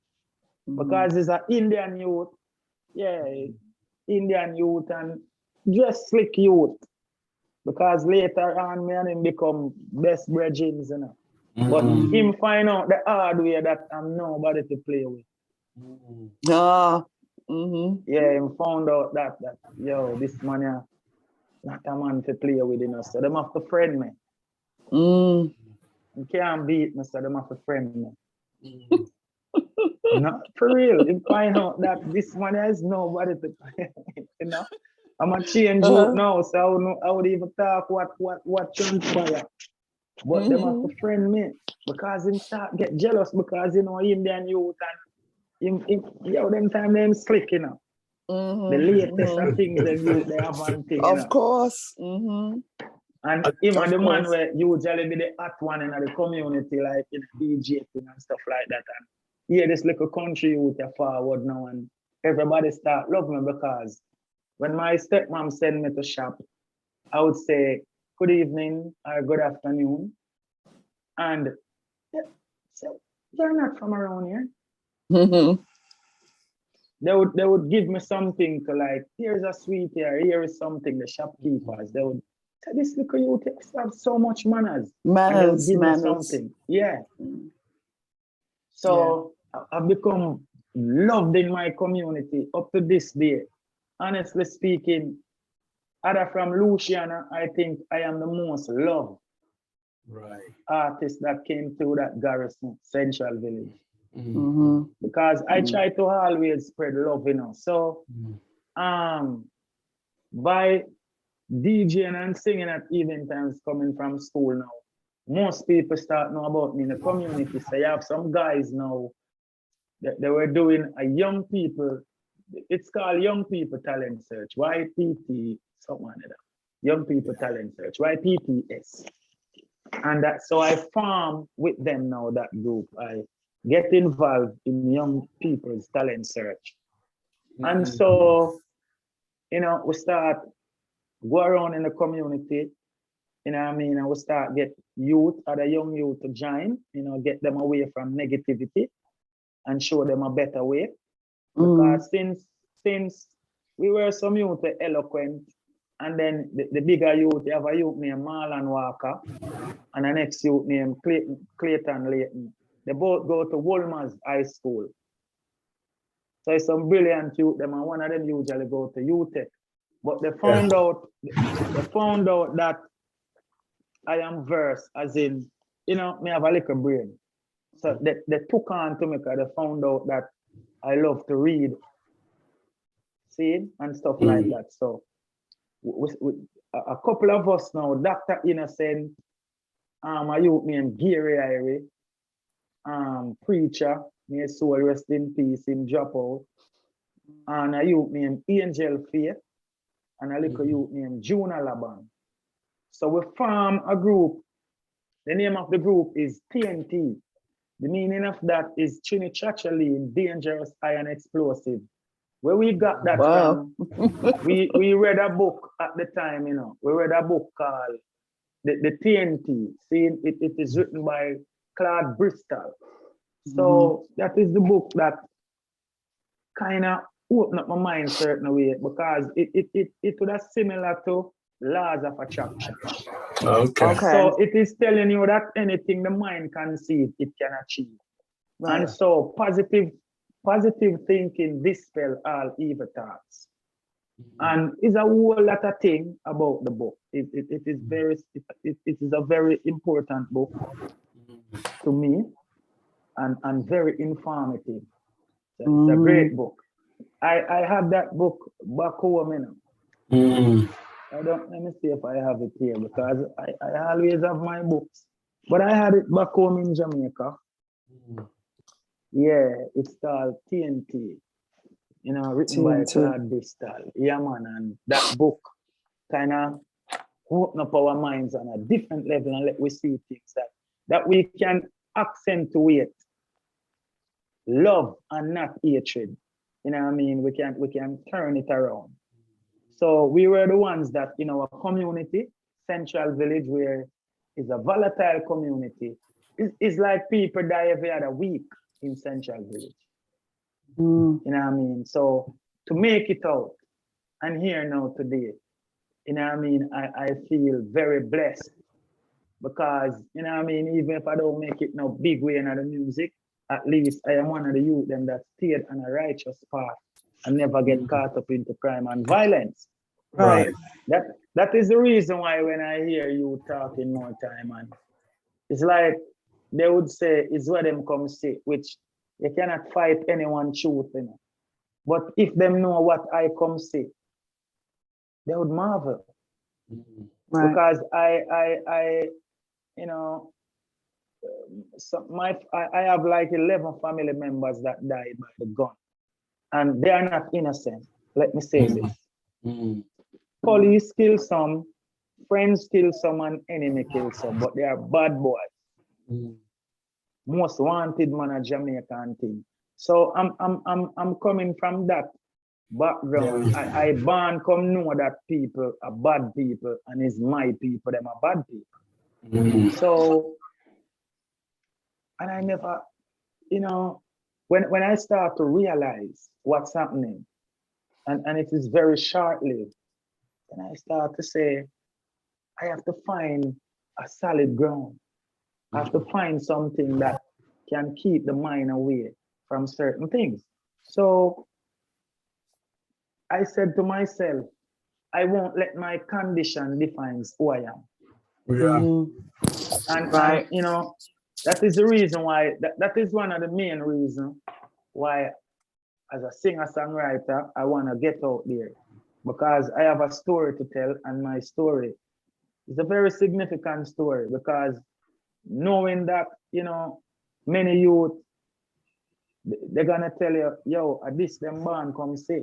Because he's an Indian youth. Yeah, Indian youth and just slick youth. Because later on me and him become best brethren, you know. But him find out the hard way that I'm nobody to play with. Yeah, him found out that yo, this man here, not a man to play with, you know. So them have to friend me. You can't beat me, so them have to friend me. Not for real. Him find out that this man here is nobody to play with, you know. I'm a change out now, so I would even talk what transpire. But them have to friend me because him start get jealous because you know Indian youth and him them time them slick, you know. The latest of things them youth they have on thing, of course. And him and the man where usually be the hot one in the community, like in DJ thing and stuff like that. And yeah, this little country youth are forward now, and everybody start love me because when my stepmom send me to shop, I would say good evening or good afternoon. And so they're not from around here. They would give me something to like, here's a sweet here is something, the shopkeepers. They would say, this little youth have so much manners. And they would give me something. Yeah. So I've become loved in my community up to this day. Honestly speaking, other from Louisiana, I think I am the most loved artist that came through that garrison, Central Village. Because I try to always spread love, you know. So by DJing and singing at event times coming from school now, most people start know about me in the community. So you have some guys now that they were doing a young people, it's called Young People Talent Search, YPT, something like that. Young People Talent Search, YPTS. And so I form with them now, that group. I get involved in Young People's Talent Search. And so, you know, we start go around in the community, you know what I mean, and we start get youth, other young youth to join, you know, get them away from negativity and show them a better way. Because since we were some youth eloquent, and then the bigger youth, you have a youth named Marlon Walker, and the next youth named Clayton Layton. They both go to Wolmer's High School. So it's some brilliant youth, them, and one of them usually go to UTech. But they found out that I am versed, as in, you know, me have a little brain. So they took on to me because they found out that I love to read, see, and stuff like that. So a couple of us now, Dr. Innocent, a youth named Gary Irie, preacher, may his soul rest in peace, him drop out, and a youth named Angel Faith, and a little youth named Juna Laban. So we form a group. The name of the group is TNT. The meaning of that is Trinitrotoluene, dangerous iron explosive. Where we got that from, we read a book at the time, you know. We read a book called the TNT. See, it is written by Claude Bristol. So that is the book that kind of opened up my mind certain way, because it was similar to laws of attraction. Okay. So it is telling you that anything the mind conceive, it can achieve. Right. And so positive thinking dispel all evil thoughts. And it's a whole lot of thing about the book. It is a very important book to me, and very informative. It's a great book. I have that book back home, you know. Let me see if I have it here, because I always have my books But I had it back home in Jamaica. Yeah, it's called TNT. You know, written by Claude Bristol. Yeah, man, and that book kind of open up our minds on a different level and let we see things that we can accentuate love and not hatred. You know what I mean? We can turn it around. So we were the ones that in our community, Central Village, where is a volatile community, it's like people die every other week in Central Village. You know what I mean? So to make it out and here now today, you know what I mean, I feel very blessed because, you know what I mean, even if I don't make it no big way in the music, at least I am one of the youth them that stayed on a righteous path and never get caught up into crime and violence. Right. That is the reason why when I hear you talking more time, and it's like they would say, it's where them come say, which you cannot fight anyone truth, you know. But if them know what I come say, they would marvel. Right. Because I you know, I have like 11 family members that died by the gun, and they are not innocent. Let me say this. Police kill some, friends kill some, and enemy kill some, but they are bad boys. Most wanted man a Jamaican thing. So I'm coming from that background. I born come know that people are bad people, and it's my people, them are bad people. So, and I never, you know, when I start to realize what's happening, and it is very short-lived, and I start to say, I have to find a solid ground. I have to find something that can keep the mind away from certain things. So I said to myself, I won't let my condition define who I am. And you know, that is the reason why, that is one of the main reasons why as a singer-songwriter, I want to get out there, because I have a story to tell, and my story is a very significant story, because knowing that, you know, many youth, they're gonna tell you, yo, at this them born come see.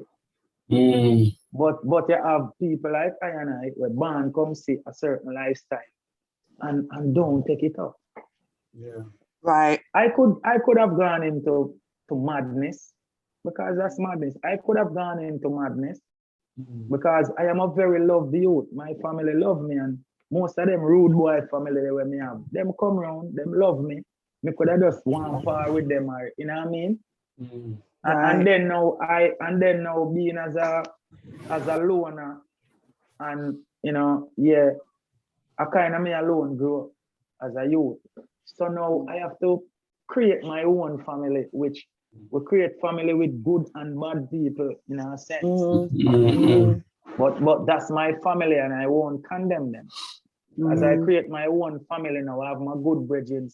But you have people like I and I, where born come see a certain lifestyle and don't take it up. Right. I could have gone into madness, because that's madness. I could have gone into madness because I am a very loved youth. My family love me, and most of them rude boy family where me have, them come around, them love me. Me could have just one par with them, or, you know what I mean? And then now being as a loner, and you know, yeah, I kind of me alone grew up as a youth. So now I have to create my own family, which we create family with good and bad people in a sense. But that's my family, and I won't condemn them. As I create my own family now, I have my good brethren.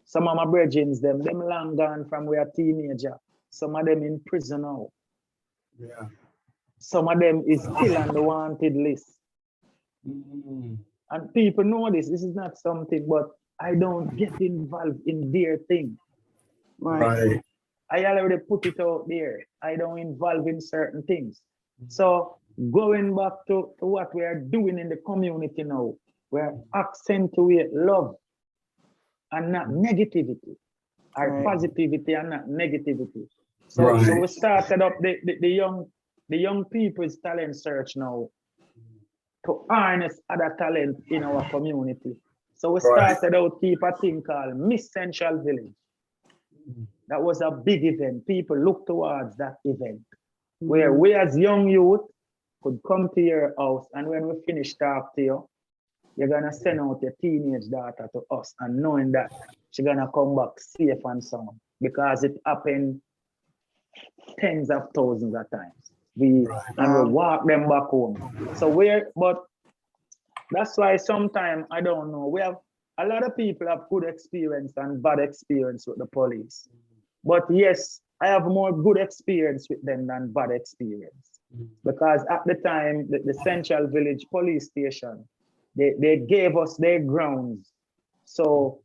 Some of my brethren, them long gone from we are teenager. Some of them in prison now. Some of them is still on the wanted list. And people know this. This is not something, but I don't get involved in their thing. Right. I already put it out there. I don't involve in certain things. So going back to what we are doing in the community now, we're accentuate love and not negativity, or positivity and not negativity. So we started up the young people's talent search now to harness other talent in our community. So we started out keep a thing called Miss Central Village. That was a big event. People look towards that event where we as young youth could come to your house, and when we finish talk to you, you're gonna send out your teenage daughter to us, and knowing that she's gonna come back safe and sound, because it happened tens of thousands of times. We walk them back home. So but that's why sometimes I don't know. We have a lot of people have good experience and bad experience with the police. But yes, I have more good experience with them than bad experience. Because at the time, the Central Village Police Station, they gave us their grounds. So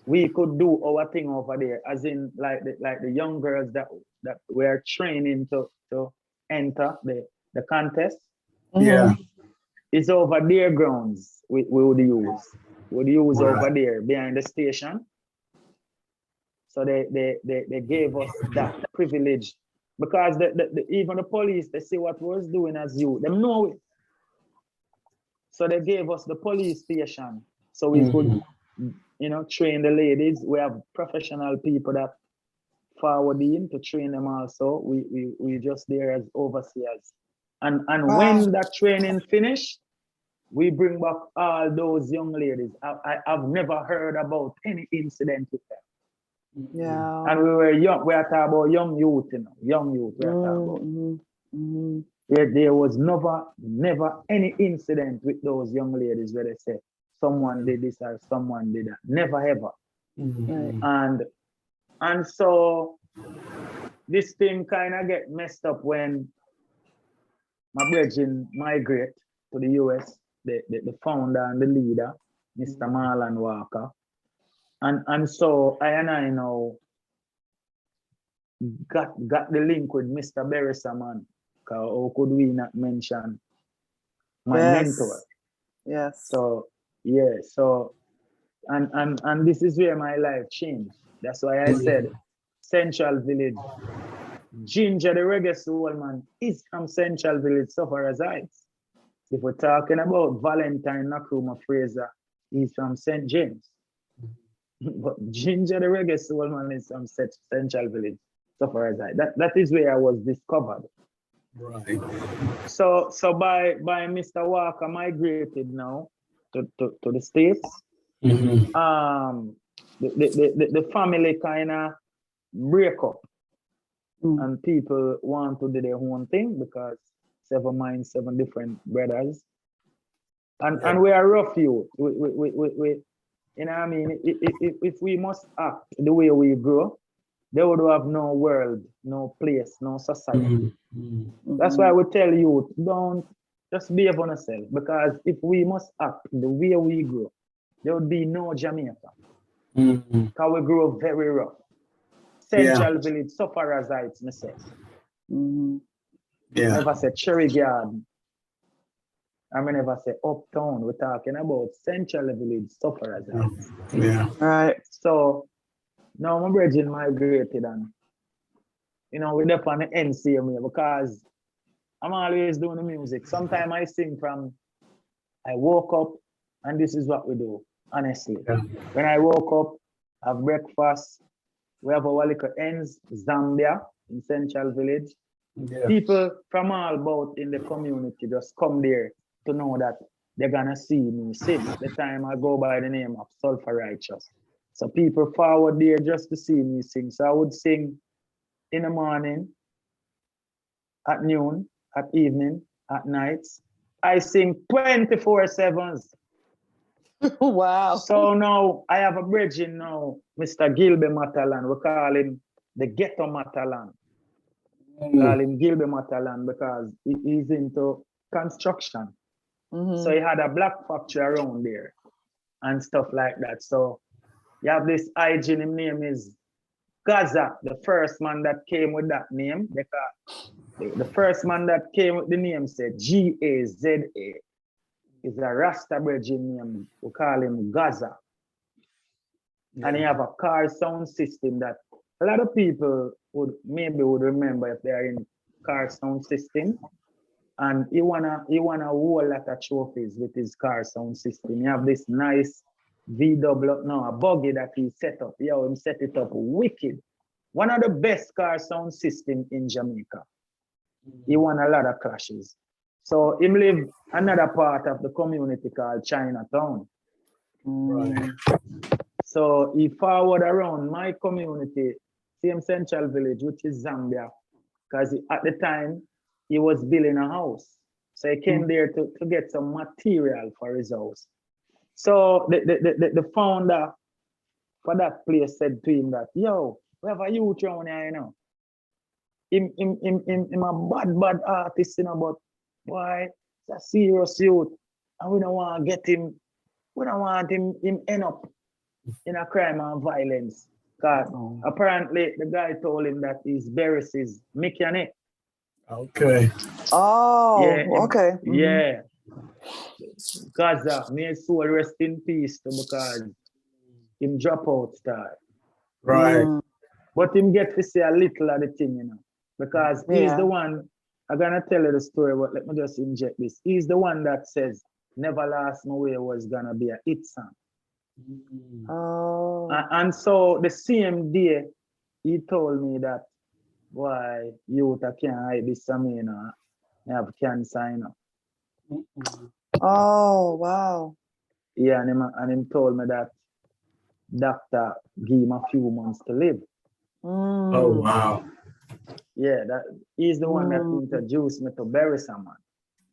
we could do our thing over there, as in like the young girls that were training to enter the contest. Yeah. It's over their grounds we would use. Over there behind the station. So they gave us that privilege, because even the police, they see what we was doing as you, them know it. So they gave us the police station, so we could, train the ladies. We have professional people that forward in to train them also. We just there as overseers. And when that training finished, we bring back all those young ladies. I've never heard about any incident with them. Yeah. And we were young. We are talking about young youth, young youth. We are talking about. There was never any incident with those young ladies where they say someone did this or someone did that. Never ever. And so this thing kind of get messed up when my brethren migrate to the US. The founder and the leader, Mr. Marlon Walker. And so I now got the link with Mr. Beres Hammond. How could we not mention my mentor? Yes. So and this is where my life changed. That's why I said Central Village. GinJah, the reggae soul man, is from Central Village, so far as Heights. If we're talking about Valentine Nakrumah Fraser, he's from St. James. But GinJah, the reggae soul man, is from Central Village, so far as Heights. That is where I was discovered. Right. So by Mr. Walker migrated now to the States. The family kind of break up, and people want to do their own thing because 7 minds, 7 different brothers, and we are rough youth. We you know what I mean? If we must act the way we grow, they would have no world, no place, no society. That's why we tell you, don't just behave on yourself, because if we must act the way we grow, there would be no Jamaica. Because we grow very rough. Central Village, so far as Heights, me say. I never say Cherry Garden. I never say Uptown. We're talking about Central Village, so far as Heights. Right. So now my brethren migrated, and we're there on the NCM because I'm always doing the music. Sometimes I sing from I woke up, and this is what we do, honestly. When I woke up, have breakfast, we have our little ends, Zambia in Central Village. People from all about in the community just come there to know that they're gonna see me sing. The time I go by the name of Sulphur Righteous. So people forward there just to see me sing. So I would sing in the morning, at noon, at evening, at nights. I sing 24/7s. Wow. So now I have a bridging now, Mr. Gilbert Matalan. We call him the Ghetto Matalan. Call him Gilbert Matalan because he's into construction. So he had a black factory around there and stuff like that. So you have this hygiene, his name is Gaza, the first man that came with that name. The first man that came with the name said Gaza. Is a Rasta bridging name. We call him Gaza. And he have a car sound system that a lot of people would remember if they are in car sound system. And he wanna whole lot of trophies with his car sound system. He have this nice VW, a buggy that he set up. He set it up wicked. One of the best car sound system in Jamaica. He won a lot of clashes. So he live another part of the community called Chinatown. Right. So he forward around my community, same Central Village, which is Zambia, because at the time he was building a house. So he came there to get some material for his house. So the founder for that place said to him that, yo, we have a youth around here, Him a bad artist, but boy, it's a serious youth. And we don't want to get him, we don't want him end up in a crime and violence. Because apparently the guy told him that his Beres' mechanic. Okay. Oh, yeah, okay. Yeah. Gaza, may his soul rest in peace too, because him drop out star. Right. But him get to say a little of the thing, you know. Because he's the one, I'm gonna tell you the story, but let me just inject this. He's the one that says Never Last My Way was gonna be a hit song. Oh. And so the same day, he told me that, why youth I can't hide this song, you know, I have cancer, you know. Oh, wow. Yeah, and him told me that doctor give him a few months to live. Oh, wow. Yeah, that he's the one that introduced me to Beres Hammond.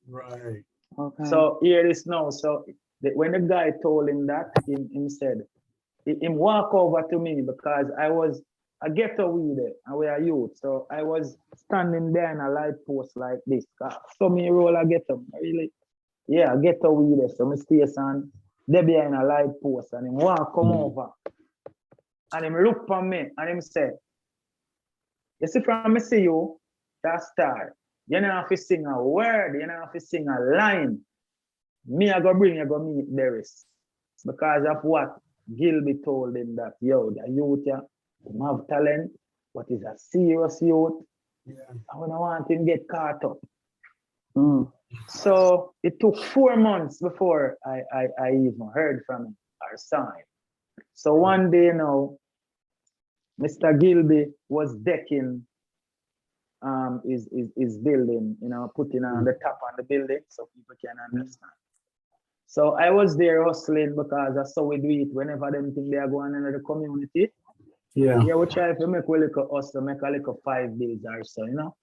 Right. Okay. So here it is now. So when the guy told him that, him said, him walk over to me because I was a ghetto weeder and we are youth. So I was standing there in a light post like this. So me roll a ghetto, really. Yeah, ghetto weeder. So me stay on there behind a light post and him walk come over. And him look for me and him say, you see from me see you, that star. You don't have to sing a word, you don't have to sing a line. Me, I go bring you go meet Beres. Because of what Gilby told him that, yo, the youth, yeah, have talent, but he's a serious youth. Yeah. I don't want him to get caught up. So it took 4 months before I even heard from him or saw him. So one day now, Mr. Gilby was decking is building, you know, putting on the top on the building so people can understand. So I was there hustling because that's how we do it whenever them think they are going into the community. Yeah, we try to make a little hustle, make a little 5 days or so, you know.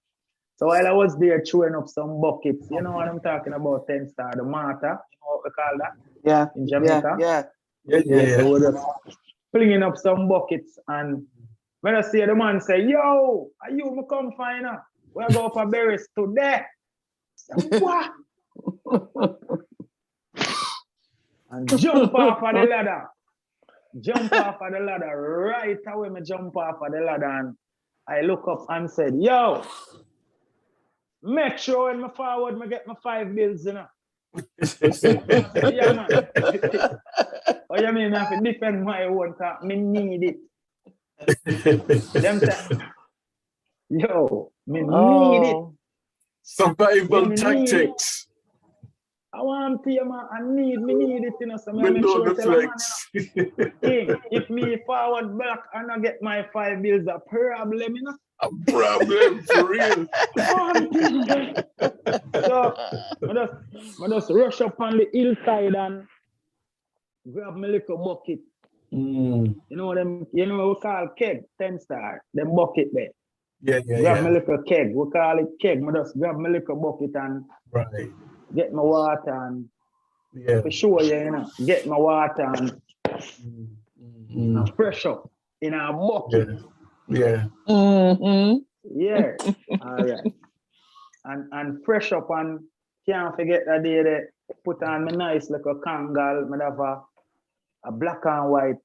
So while I was there chewing up some buckets, you know what I'm talking about, 10 star, the Marta, you know what we call that? Yeah. In Jamaica. Yeah. So we're just flinging up some buckets and when I see the man say, yo, are you me come find her? We'll go for Beres today. So, what? And jump off of the ladder. Jump off of the ladder. Right away, me jump off of the ladder and I look up and said, yo, make sure when me forward, me get my 5 bills, you know. I said, yeah, man. Oh, you mean I have to defend my own car? Me need it. Them say, yo, me need it. Survival tactics. I want to, man. Me need it, you know. So me make know sure the tell a man, flex. you know, King, if me forward back and I get my 5 bills, a problem, you know. A problem for real. So I just rush up on the hillside and grab my little bucket. You know them, you know what we call keg, 10 star, them bucket there. Grab my little keg, we call it keg. I just grab my little bucket and get my water and for sure, you know, get my water and fresh up in a bucket. Yeah. Yeah. All right. And fresh up and can't forget that day that put on my nice little kangal, I have a black and white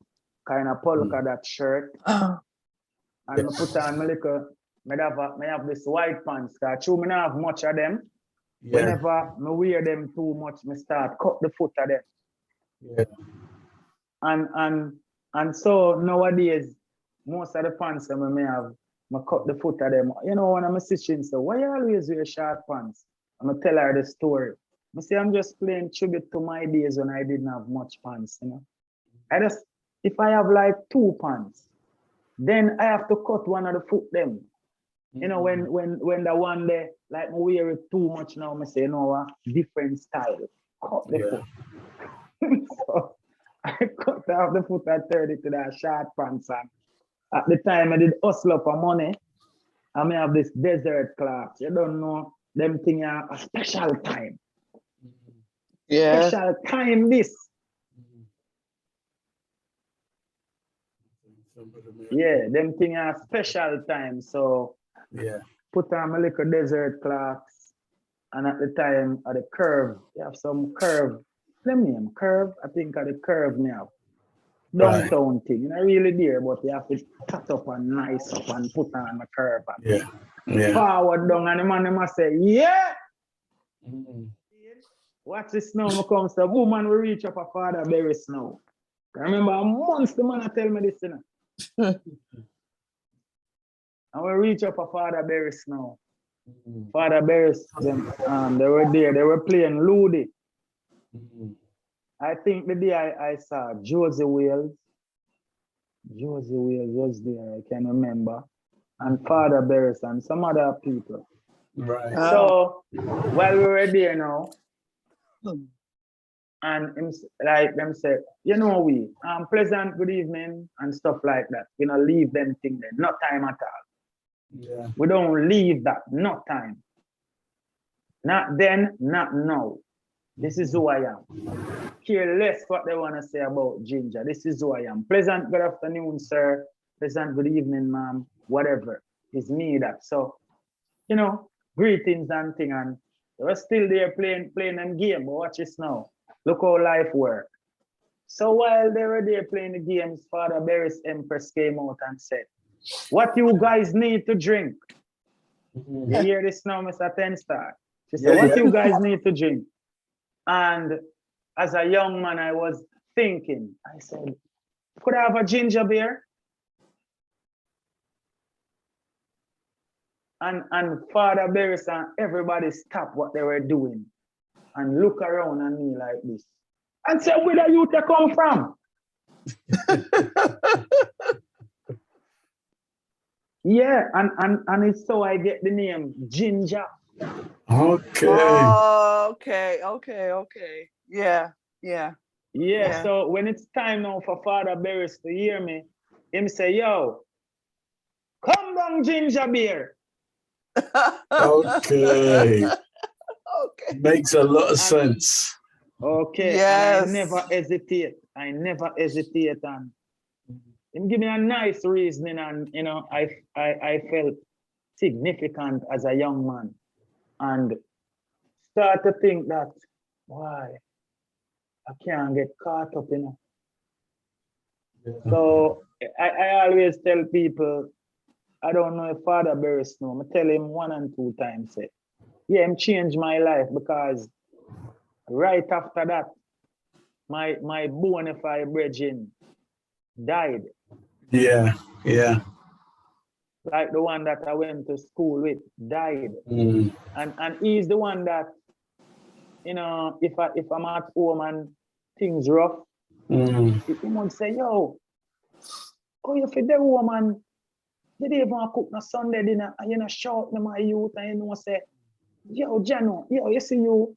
kind of polka dot shirt. And I put on my little, I have this white pants, because I don't have much of them. Whenever I wear them too much, I start cut the foot of them. And so nowadays, most of the pants that I may have, I cut the foot of them. You know, when I'm sitting, so why you always wear short pants? I'm gonna tell her the story. I say I'm just playing tribute to my days when I didn't have much pants, you know. If I have like 2 pants, then I have to cut one of the foot them. You know, when the one there, like me wear it too much now, I say, you know what, different style. Cut the foot. So I cut off the foot at 30 to that short pants. And at the time I did hustle up for money. I may have this desert cloth. You don't know, them thing are a special time. Yeah. Special time this. Yeah, them thing are special time. So put on my little desert clocks. And at the time at the curve, you have some curve. Let me curve. I think at the curve now. downtown thing. You know, really there, but you have to cut up and nice up and put on a curve. Forward down, and the man must say, yeah. Watch the snow comes to boom, and we reach up a Father Beres snow. I remember a month the man tell me this, you know. And we reach up a Father Beres snow. Father Beres, them, they were there, they were playing Ludi. I think the day I saw Josie Wales was there, I can remember, and Father Beres and some other people. Right. So while we were there now, and him, like them said, you know, we pleasant good evening and stuff like that. You know, leave them thing there, no time at all. Yeah. We don't leave that, no time. Not then, not now. This is who I am. Care less what they want to say about GinJah. This is who I am. Pleasant good afternoon, sir. Pleasant good evening, ma'am. Whatever. It's me that. So, you know, greetings and thing. And we're still there playing them game. But watch this now. Look how life works. So while they were there playing the games, Father Beres Empress came out and said, what you guys need to drink? You hear this now, Mr. 10 Star? She said, what you guys need to drink? And as a young man, I was thinking, I said, could I have a ginger beer? And Father Beres and everybody stopped what they were doing and look around at me like this and said, where the youth come from? Yeah, and it's so I get the name GinJah. Okay. Oh, okay. Yeah. So when it's time now for Father Beres to hear me, him say, yo, come down GinJah beer. Okay. Makes a lot of sense. Okay. Yes. And I never hesitate. And him give me a nice reasoning, and you know, I felt significant as a young man. And start to think that, why? I can't get caught up, you know. So I always tell people, I don't know if Father Beres know. I tell him 1 and 2 times, say, yeah, him changed my life, because right after that, my bona fide brethren died. Yeah. Like the one that I went to school with died. And he's the one that, you know, if I'm at home and things rough, he would say, yo, oh, you feel the woman, you didn't even cook no Sunday dinner, and you know, shout to my youth, and you know, say, yo, Jano, yo, you see you,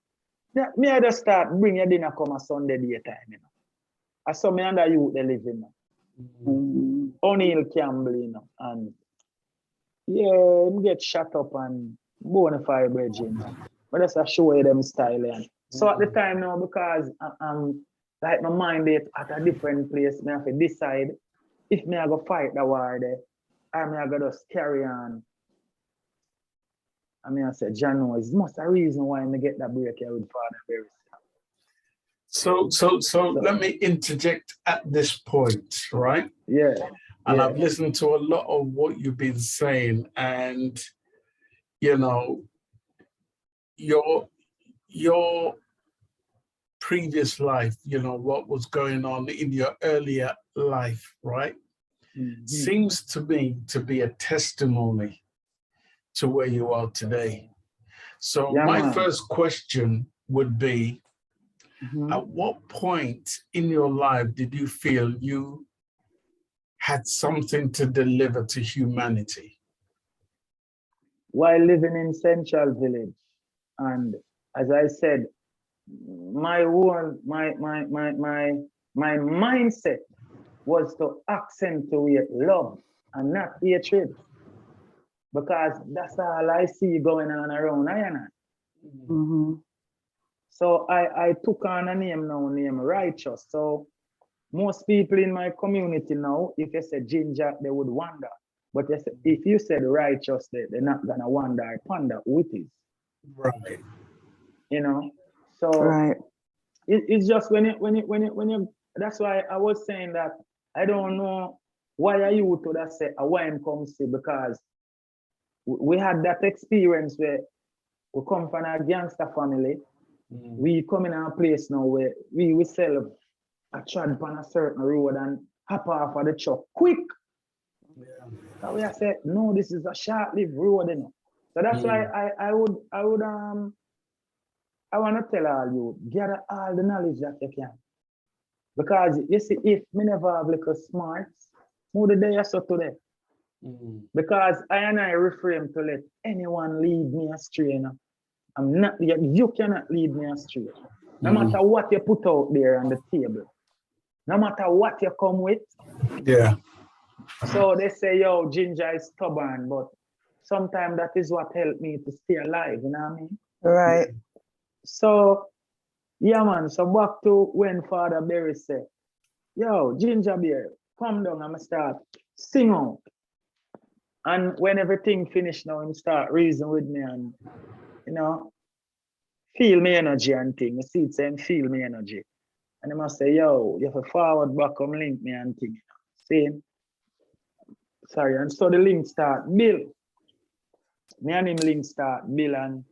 me I just start bring your dinner come a Sunday daytime, you know. I saw me under youth they live in now. O'Neill Campbell, you know, and yeah, him get shut up and bona fide bridging. But that's a show you them style. And so at the time now, because I'm like my mind is at a different place, I have to decide if me I go fight the war there, or me I go just carry on. I mean, I said, John, it's most a reason why I get that break here with Father Beres. So let me interject at this point, right? Yeah. And I've listened to a lot of what you've been saying, and you know, your previous life, you know, what was going on in your earlier life, right? Seems to me to be a testimony to where you are today. So my first question would be, at what point in your life did you feel you had something to deliver to humanity? While living in Central Village, and as I said, my mindset was to accentuate love and not hatred, because that's all I see going on around I and I. So I took on a name now, named Righteous. So most people in my community now, if you say GinJah, they would wonder. But if you said Righteous, they're not gonna wonder or ponder who it is. Right. You know, so it's just when you that's why I was saying that I don't know why are you to that say, why I'm come see, because we had that experience where we come from a gangster family. We come in a place now where we sell a trad on a certain road and hop off of the truck quick. So we have said, no, this is a short-lived road, you know. So that's why I want to tell all you, gather all the knowledge that you can. Because you see, if me never have little smarts, more the day I saw today. Because I refrain to let anyone lead me astray. You know? I'm not, you cannot lead me astray. No matter what you put out there on the table, no matter what you come with. Yeah. So they say, yo, GinJah is stubborn, but sometimes that is what helped me to stay alive, you know what I mean? Right. So, yeah, man, so back to when Father Beres said, yo, GinJah beer, come down and start sing out. And when everything finished now, him start reason with me and, you know, feel me energy and thing. You see it saying feel me energy. And he must say, yo, you have to forward back, come link me and thing. See? Sorry, and so the link start build. Me and him link start build and,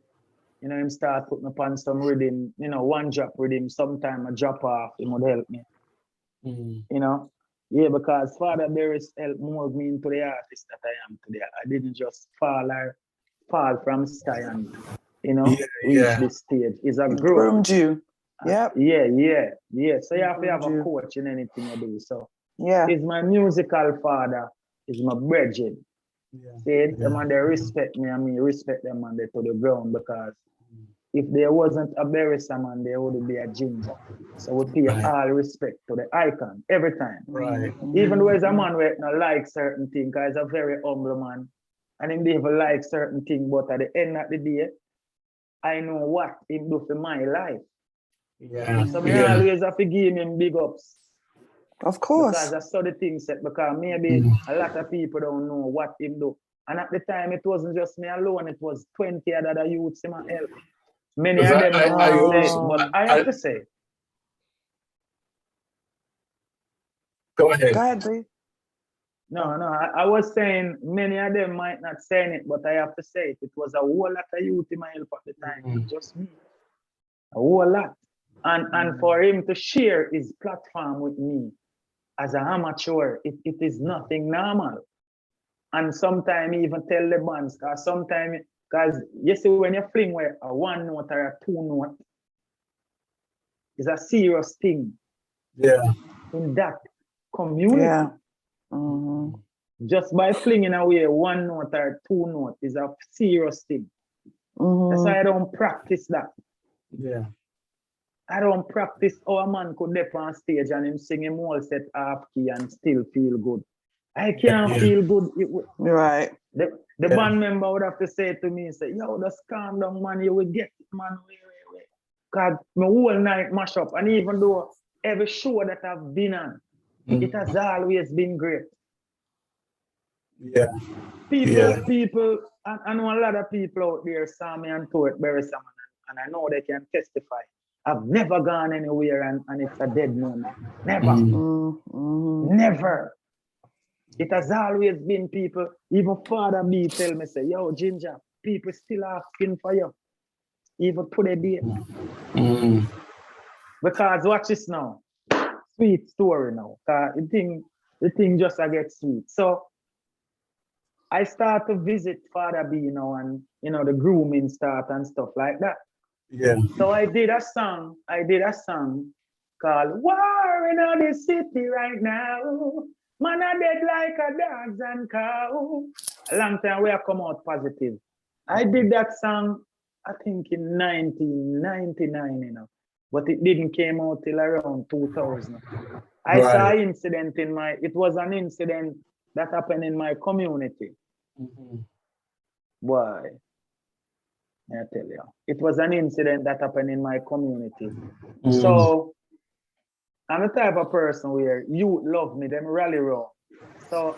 you know, him start putting upon some rhythm, you know, one drop rhythm, sometime a drop off, he would help me. You know? Yeah, because Father Beres helped mold me into the artist that I am today. I didn't just fall from sky and, you know, reach this stage. It's a growth. Groomed you. Yeah. Yeah. So you have to have a coach in anything you do. So he's my musical father, he's my brethren. See, them and they respect me and me respect them and they to the ground, because if there wasn't a Beres Hammond, there would be a GinJah. So we pay all respect to the icon every time. Right. Even though he's a man where not like certain things, because he's a very humble man. And him even like certain things, but at the end of the day, I know what him do for my life. Yeah. So I always have to give him big ups. Of course. Because I saw the thing set, because maybe a lot of people don't know what him do. And at the time, it wasn't just me alone, it was 20 other youths him help. Many of them but I have to say. Go ahead. Go ahead, Bree. No, I was saying many of them might not say it, but I have to say it. It was a whole lot of youth in my help at the time, not just me. A whole lot. And for him to share his platform with me as an amateur, it is nothing normal. And sometimes even tell the bands, because sometimes, because you see when you fling where a one note or a two note, it's a serious thing. Yeah. In that community. Yeah. Just by flinging away one note or two note is a serious thing. That's why I don't practice that. Yeah. I don't practice how a man could dip on stage and him sing him whole set half key and still feel good. I can't feel good. Right. The band member would have to say to me, say, yo, just calm down, man, you will get it, man. Wait. Because my whole night mash up. And even though every show that I've been on, it has always been great. Yeah. People, I know a lot of people out there saw me and toured Beres Hammond, and I know they can testify. I've never gone anywhere and it's a dead moment. Never. Never. It has always been people, even Father B tell me, say, yo, GinJah, people still asking for you. Even to the day. Because watch this now. Sweet story now. The thing just gets sweet. So I start to visit Father B now, and you know the grooming start and stuff like that. Yeah. So I did a song called War in the City Right Now. Man are dead like a dogs and cow. A long time we have come out positive. I did that song, I think in 1999, you know. But it didn't came out till around 2000. I saw an incident it was an incident that happened in my community. Boy, I tell you, it was an incident that happened in my community. So I'm the type of person where youth love me, them rally around. So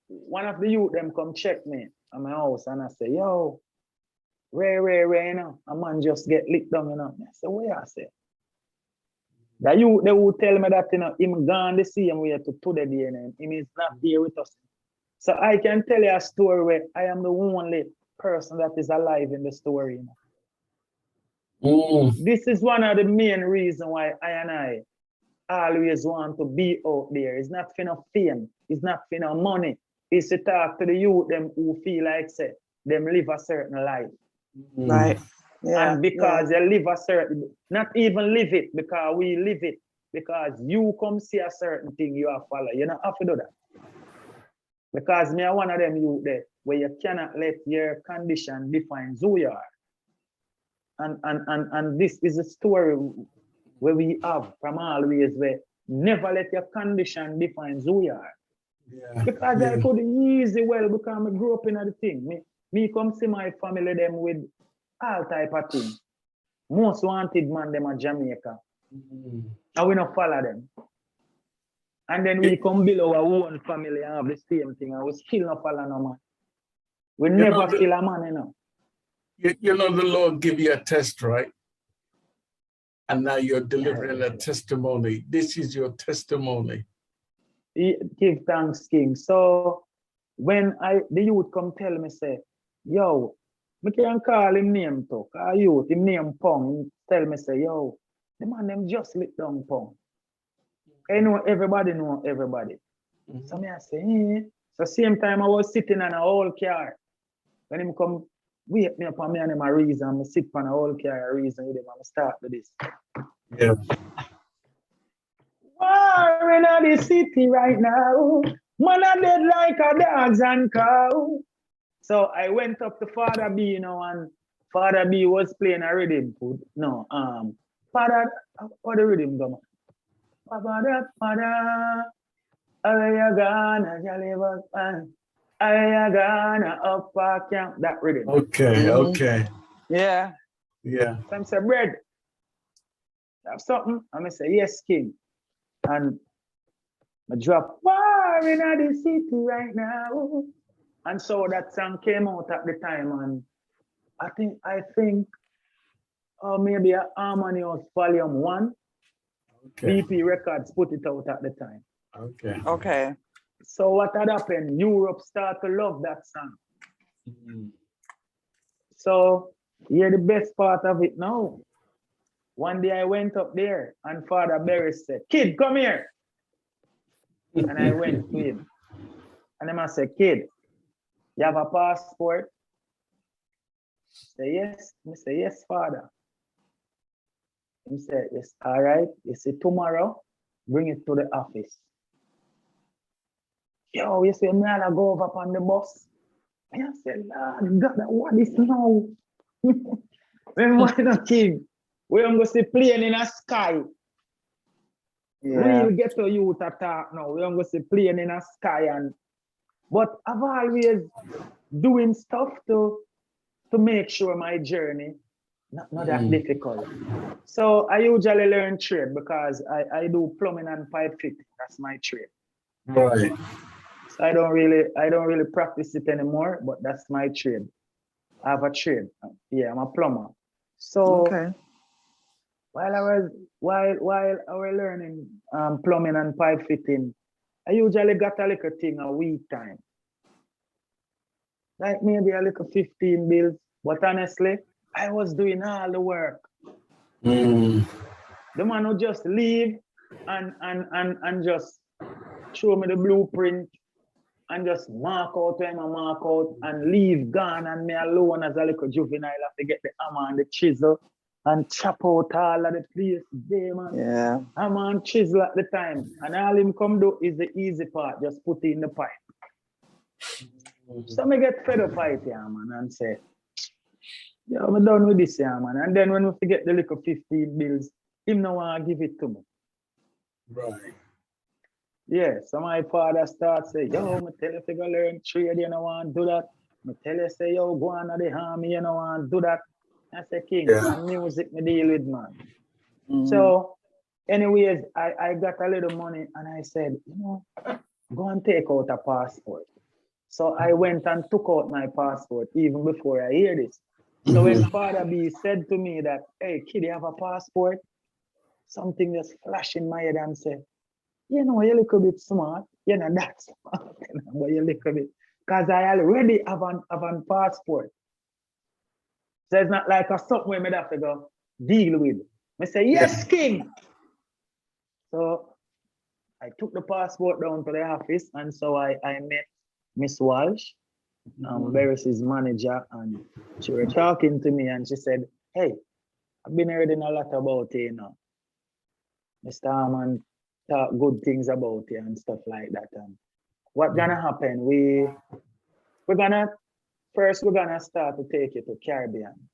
one of the youth them come check me at my house and I say, yo, Ray, you know, a man just get licked down, you know. I say, where I say? That you they will tell me that him gone the same way to today day and him is not here with us. So I can tell you a story where I am the only person that is alive in the story. This is one of the main reasons why I always want to be out there. It's not for no fame, it's not for no money. It's to talk to the youth them who feel like say them live a certain life. Right. Yeah. And because they live a certain, not even live it, because we live it. Because you come see a certain thing you have to follow. You don't have to do that. Because me are one of them youth there where you cannot let your condition define who you are. And this is a story where we have from always where never let your condition define who you are. Yeah. Because I could easy well because I grew up in the thing. Me come see my family them with all type of things. Most wanted man them at Jamaica. And we not follow them. And then we come build our own family and have the same thing and we still not follow no man. We never feel a man, you know. You know the Lord give you a test, right? And now you're delivering a testimony. This is your testimony. Give thanks, King. So when the youth come tell me, say, yo, I can call him name talk. Youth, him name Pong. Tell me, say, yo, the man them just lit down Pong. I know everybody know everybody. So me I say, So same time I was sitting on a whole car. When him come wake me up and me and him a reason, I sit on a whole car a reason with him and I start with this. Yeah. War in the city right now. Man are dead like a dogs and cow. So I went up to Father B, you know, and Father B was playing a rhythm. No, Father, what the rhythm go? Father, I gonna up camp. That rhythm. Okay, okay. Yeah. Yeah. So I say, bread, have something? I'm gonna say, yes, King. And I drop war in the city right now. And so that song came out at the time, and I think maybe Harmonious Volume 1. Okay. BP Records put it out at the time. Okay. Okay. So what had happened? Europe started to love that song. So here's the best part of it now. One day I went up there and Father Beres said, "Kid, come here." And I went to him. And I said, "Kid, you have a passport?" He said, "Yes." I said, "Yes, Father." He said, "Yes, all right." He said, "Tomorrow, bring it to the office." Yo, you say, "Man, I go over on the bus." And I said, "Lord God, what is now?" When why not King? We're going to see plane in the sky. Yeah. Real ghetto youth attack now. We're going to see plane in the sky. But I've always doing stuff to make sure my journey not that difficult. So I usually learn trade because I do plumbing and pipe fitting. That's my trade. Right. So I don't really practice it anymore, but that's my trade. I have a trade. Yeah, I'm a plumber. So okay. while I was learning plumbing and pipe fitting, I usually got a little thing a week time. Like maybe a little 15 bills. But honestly, I was doing all the work. The man would just leave and just show me the blueprint and just mark out when I mark out and leave gone, and me alone as a little juvenile have to get the hammer and the chisel and chop out all of the place there, man. Yeah. Hammer and chisel at the time. And all him come do is the easy part, just put it in the pipe. So me get fed up right here, man, and say, "Yo, I'm done with this here, man." And then when we forget the little 15 bills, him no want to give it to me. Right. Yeah, so my father starts say, "Yo, me tell you to go learn trade, you don't want to do that. Me tell you say, yo, go on to the army, you don't want to do that." I say, "King, and music me deal with, man." So anyways, I got a little money and I said, you know, go and take out a passport. So I went and took out my passport even before I hear this. So when Father B said to me that, "Hey, kid, you have a passport?" something just flash in my head and say, you know, you're a little bit smart. You're not that smart, but you're a little bit. Because I already have an passport. So it's not like a something where I have to go deal with. I say, yes, king. So I took the passport down to the office, and so I met Miss Walsh, Beres's manager, and she was talking to me, and she said, hey, I've been hearing a lot about you, you know. Mr. Hammond talk good things about you and stuff like that. And what's gonna happen? We're gonna start to take you to Caribbean.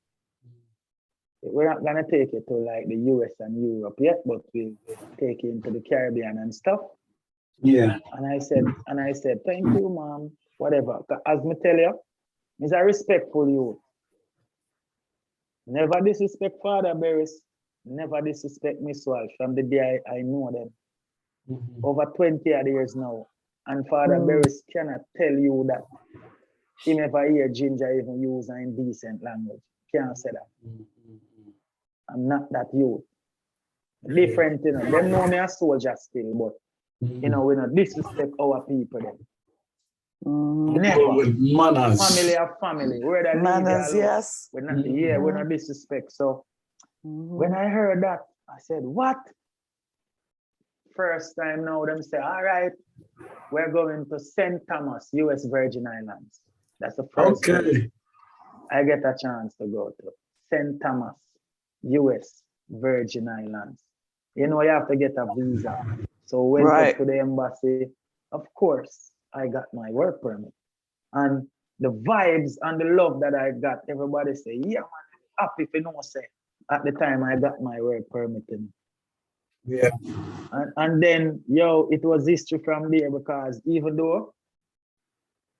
We're not gonna take you to like the US and Europe yet, but we'll take you into the Caribbean and stuff. Yeah. And I said, thank you, mom. Whatever. As me tell you, he's a respectful youth. Never disrespect Father Beres. Never disrespect Miss Walsh from the day I know them. Over 20 years now. And Father Beres cannot tell you that he never hear GinJah even use an indecent language. Can't say that. I'm not that youth. Different, you know. Them know me as soldier still, but you know, we don't disrespect our people then. Never. With manners. Family are family. We're the manners, legal. yes. We're not, we're not disrespect. So when I heard that, I said, what? First time now, them say, all right, we're going to St. Thomas, US Virgin Islands. That's the first time I get a chance to go to St. Thomas, US Virgin Islands. You know, you have to get a visa. So when I went to the embassy, of course, I got my work permit. And the vibes and the love that I got, everybody say, yeah, man, happy if you know, say. At the time, I got my work permit. Yeah. And then, yo, it was history from there, because even though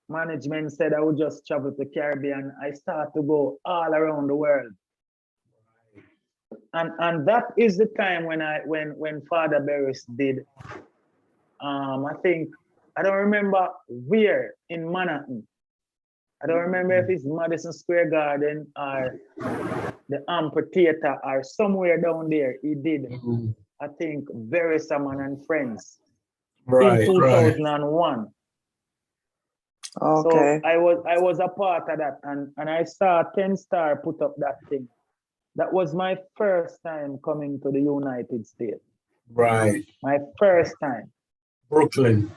management said I would just travel to Caribbean, I started to go all around the world. And that is the time when Father Beres did, I think, I don't remember where in Manhattan. I don't remember if it's Madison Square Garden or the amphitheater or somewhere down there. He did, I think, Beres Hammond and Friends in 2001. Okay. So I was a part of that, and I saw 10 Star put up that thing. That was my first time coming to the United States. Right. My first time. Brooklyn.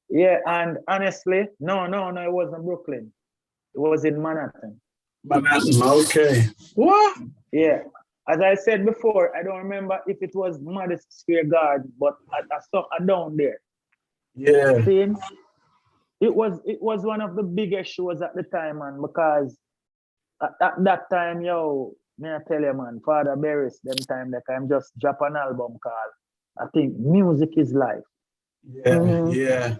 Yeah, and honestly, no, it wasn't Brooklyn. It was in Manhattan. Manhattan, okay. What? Yeah. As I said before, I don't remember if it was Madison Square Garden, but I saw down there. Yeah. See, it was one of the biggest shows at the time, man, because at that time, yo, may I tell you, man, Father Beres, them time, like I'm just drop an album called, I think, Music is Life. Yeah,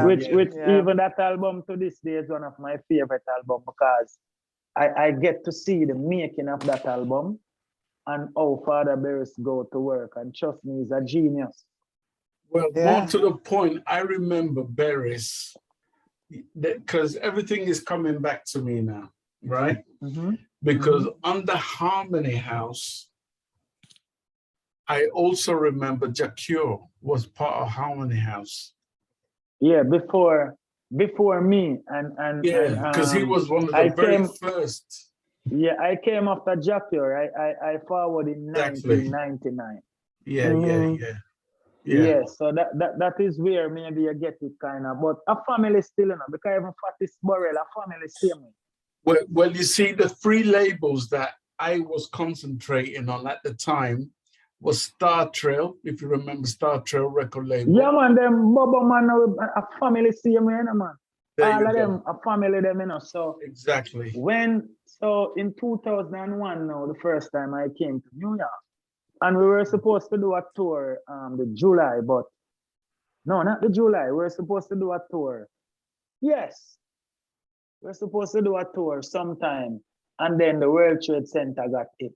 Which even that album to this day is one of my favorite albums, because I get to see the making of that album and how Father Beres go to work, and trust me, he's a genius. Well, more to the point, I remember Beres, because everything is coming back to me now, right? Because under Harmony House, I also remember Jacure was part of Harmony House. Yeah, before me, and because he was one of the very first. Yeah, I came after Jacure. I forward in 1999. Yeah, so that is where maybe you get it kind of, but a family still, you know, because even Fatis Borrell, a family same. Well, you see, the three labels that I was concentrating on at the time was Star Trail, if you remember Star Trail record label. Yeah, man, them Bubba man, a family same, man. All of them, a family them, you know. So exactly. So in 2001 now, the first time I came to New York, and we were supposed to do a tour the July, but no, not the July. We were supposed to do a tour. Yes. We're supposed to do a tour sometime, and then the World Trade Center got hit.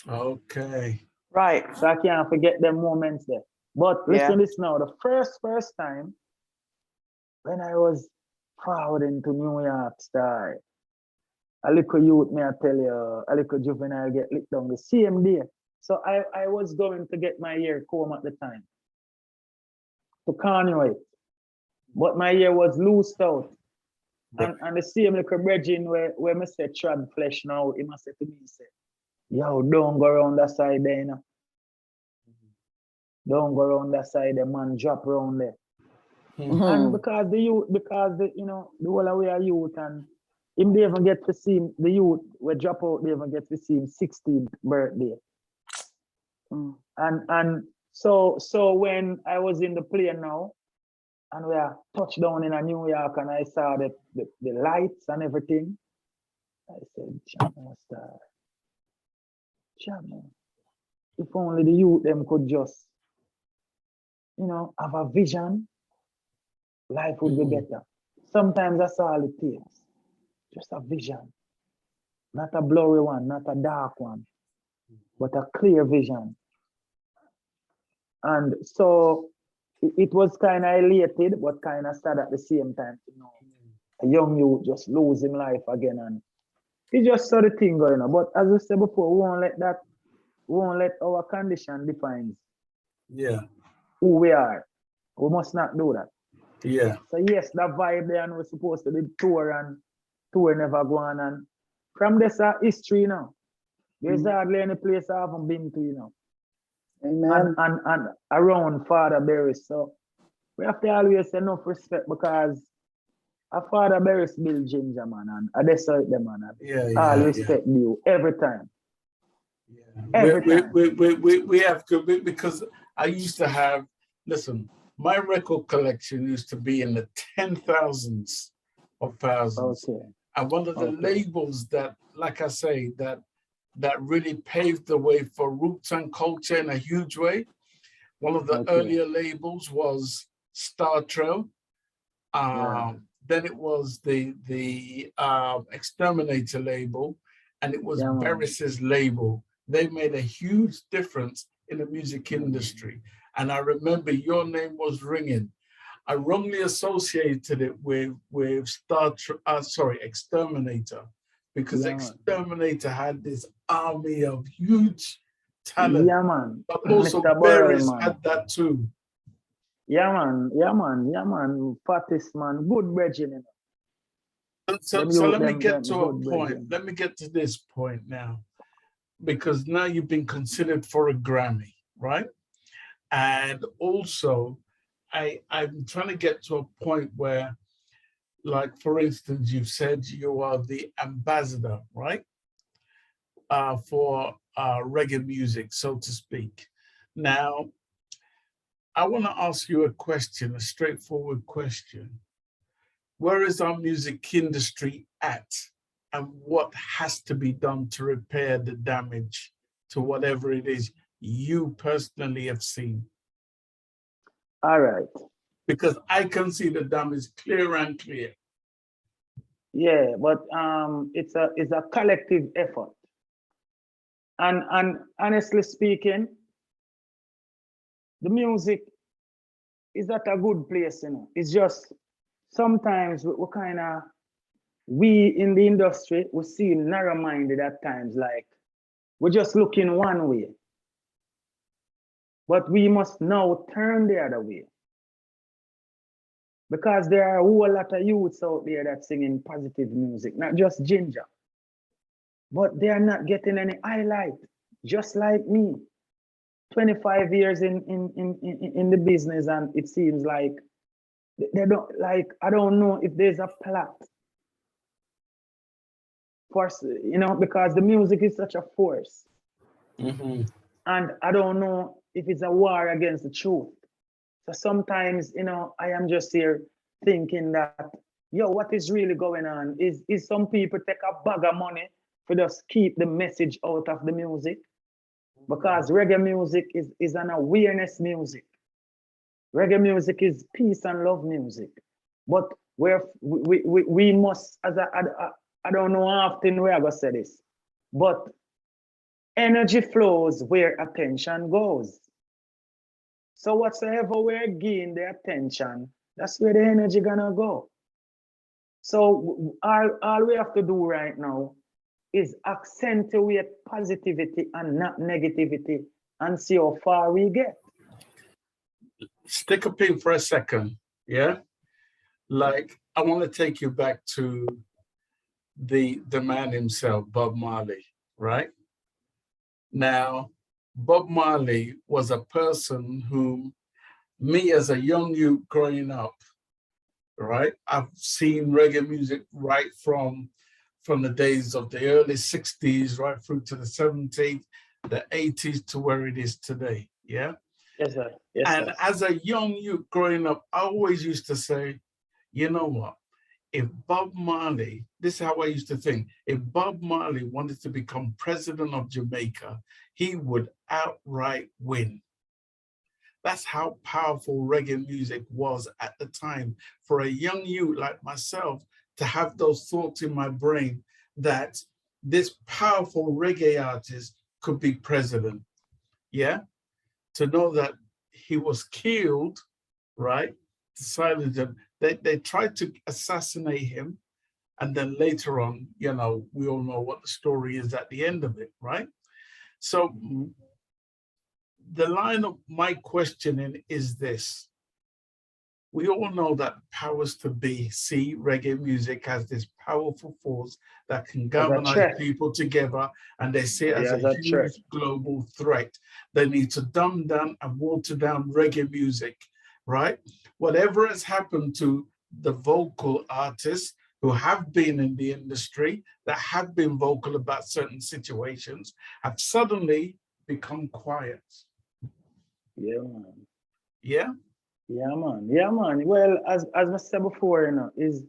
Okay. Right. So I can't forget them moments there. But listen to this now. The first time when I was forwarding to New York Star, a little youth, may I tell you, a little juvenile get licked down the same day. So I was going to get my hair comb at the time to corner it. But my hair was loosed out. And the same little bridging where me say trad flesh now, he must say to me, say, yo, don't go around that side there, you know. Don't go around that side there, man, drop around there. And because the youth, you know, the whole way of youth, and him they even get to see the youth we drop out, they even get to see him 16th birthday. And so when I was in the plane now, and we are touched down in New York, and I saw the lights and everything, I said, Jamaica, if only the youth them could just, you know, have a vision, life would be better. Sometimes that's all it takes. Just a vision. Not a blurry one, not a dark one, but a clear vision. And so it was kind of elated, but kind of sad at the same time to know a young youth just losing life again. And it just saw the thing going on. But as we said before, we won't let our condition define who we are. We must not do that. Yeah. So yes, that vibe there, and we're supposed to be tour, and tour never go on. And from this history now, there's hardly any place I haven't been to, you know. Amen. And around Father Beres. So we have to always say enough respect, because a Father Beres build GinJah, man, and I decide them, man. All respect due every time. We have to, because I used to have, listen, my record collection used to be in the 10,000s of thousands. Okay. And one of the labels that, like I say, that really paved the way for roots and culture in a huge way, one of the earlier labels was Star Trail. Then it was the Exterminator label, and it was Beres's label. They made a huge difference in the music industry. And I remember your name was ringing. I wrongly associated it with Exterminator, because Exterminator had this army of huge talent. Yeah, man. But also Beres had that too. Yeah, man. Fattest man, good bridging. So let me get to a point. Let me get to this point now, because now you've been considered for a Grammy, right? And also, I'm trying to get to a point where, like, for instance, you've said you are the ambassador, right? For reggae music, so to speak. Now, I want to ask you a question, a straightforward question. Where is our music industry at? And what has to be done to repair the damage to whatever it is you personally have seen? All right. Because I can see the damage clear and clear. Yeah, but it's a collective effort. And honestly speaking, the music is at a good place, you know. It's just sometimes we in the industry, we seem narrow-minded at times, like we're just looking one way. But we must now turn the other way. Because there are a whole lot of youths out there that singing positive music, not just GinJah. But they are not getting any highlight, just like me. 25 years in the business, and it seems like they don't, like, I don't know if there's a plot for, you know, because the music is such a force. And I don't know if it's a war against the truth. So sometimes, you know, I am just here thinking that, yo, what is really going on? Is some people take a bag of money to just keep the message out of the music? Because reggae music is an awareness music. Reggae music is peace and love music. But we must, as I don't know how often we're going to say this, but energy flows where attention goes. So whatsoever we're giving the attention, that's where the energy gonna go. So all we have to do right now is accentuate positivity and not negativity and see how far we get. Stick a pin for a second, yeah? Like, I want to take you back to the man himself, Bob Marley, right? Now, Bob Marley was a person whom me as a young youth growing up, right? I've seen reggae music right from the days of the early 60s, right through to the 70s, the 80s to where it is today, yeah? Yes, sir. Yes, and sir. As a young youth growing up, I always used to say, you know what? If Bob Marley, this is how I used to think, if Bob Marley wanted to become president of Jamaica, he would outright win. That's how powerful reggae music was at the time. For a young youth like myself to have those thoughts in my brain that this powerful reggae artist could be president, yeah? To know that he was killed, right? Decided that they tried to assassinate him. And then later on, you know, we all know what the story is at the end of it, right? So the line of my questioning is this. We all know that powers to be, see, reggae music has this powerful force that can galvanize people together, and they see it as a huge global threat. They need to dumb down and water down reggae music, right? Whatever has happened to the vocal artists who have been in the industry, that have been vocal about certain situations, have suddenly become quiet. Yeah, man. Yeah? Yeah, man. Yeah, man. Well, as I said before, you know, is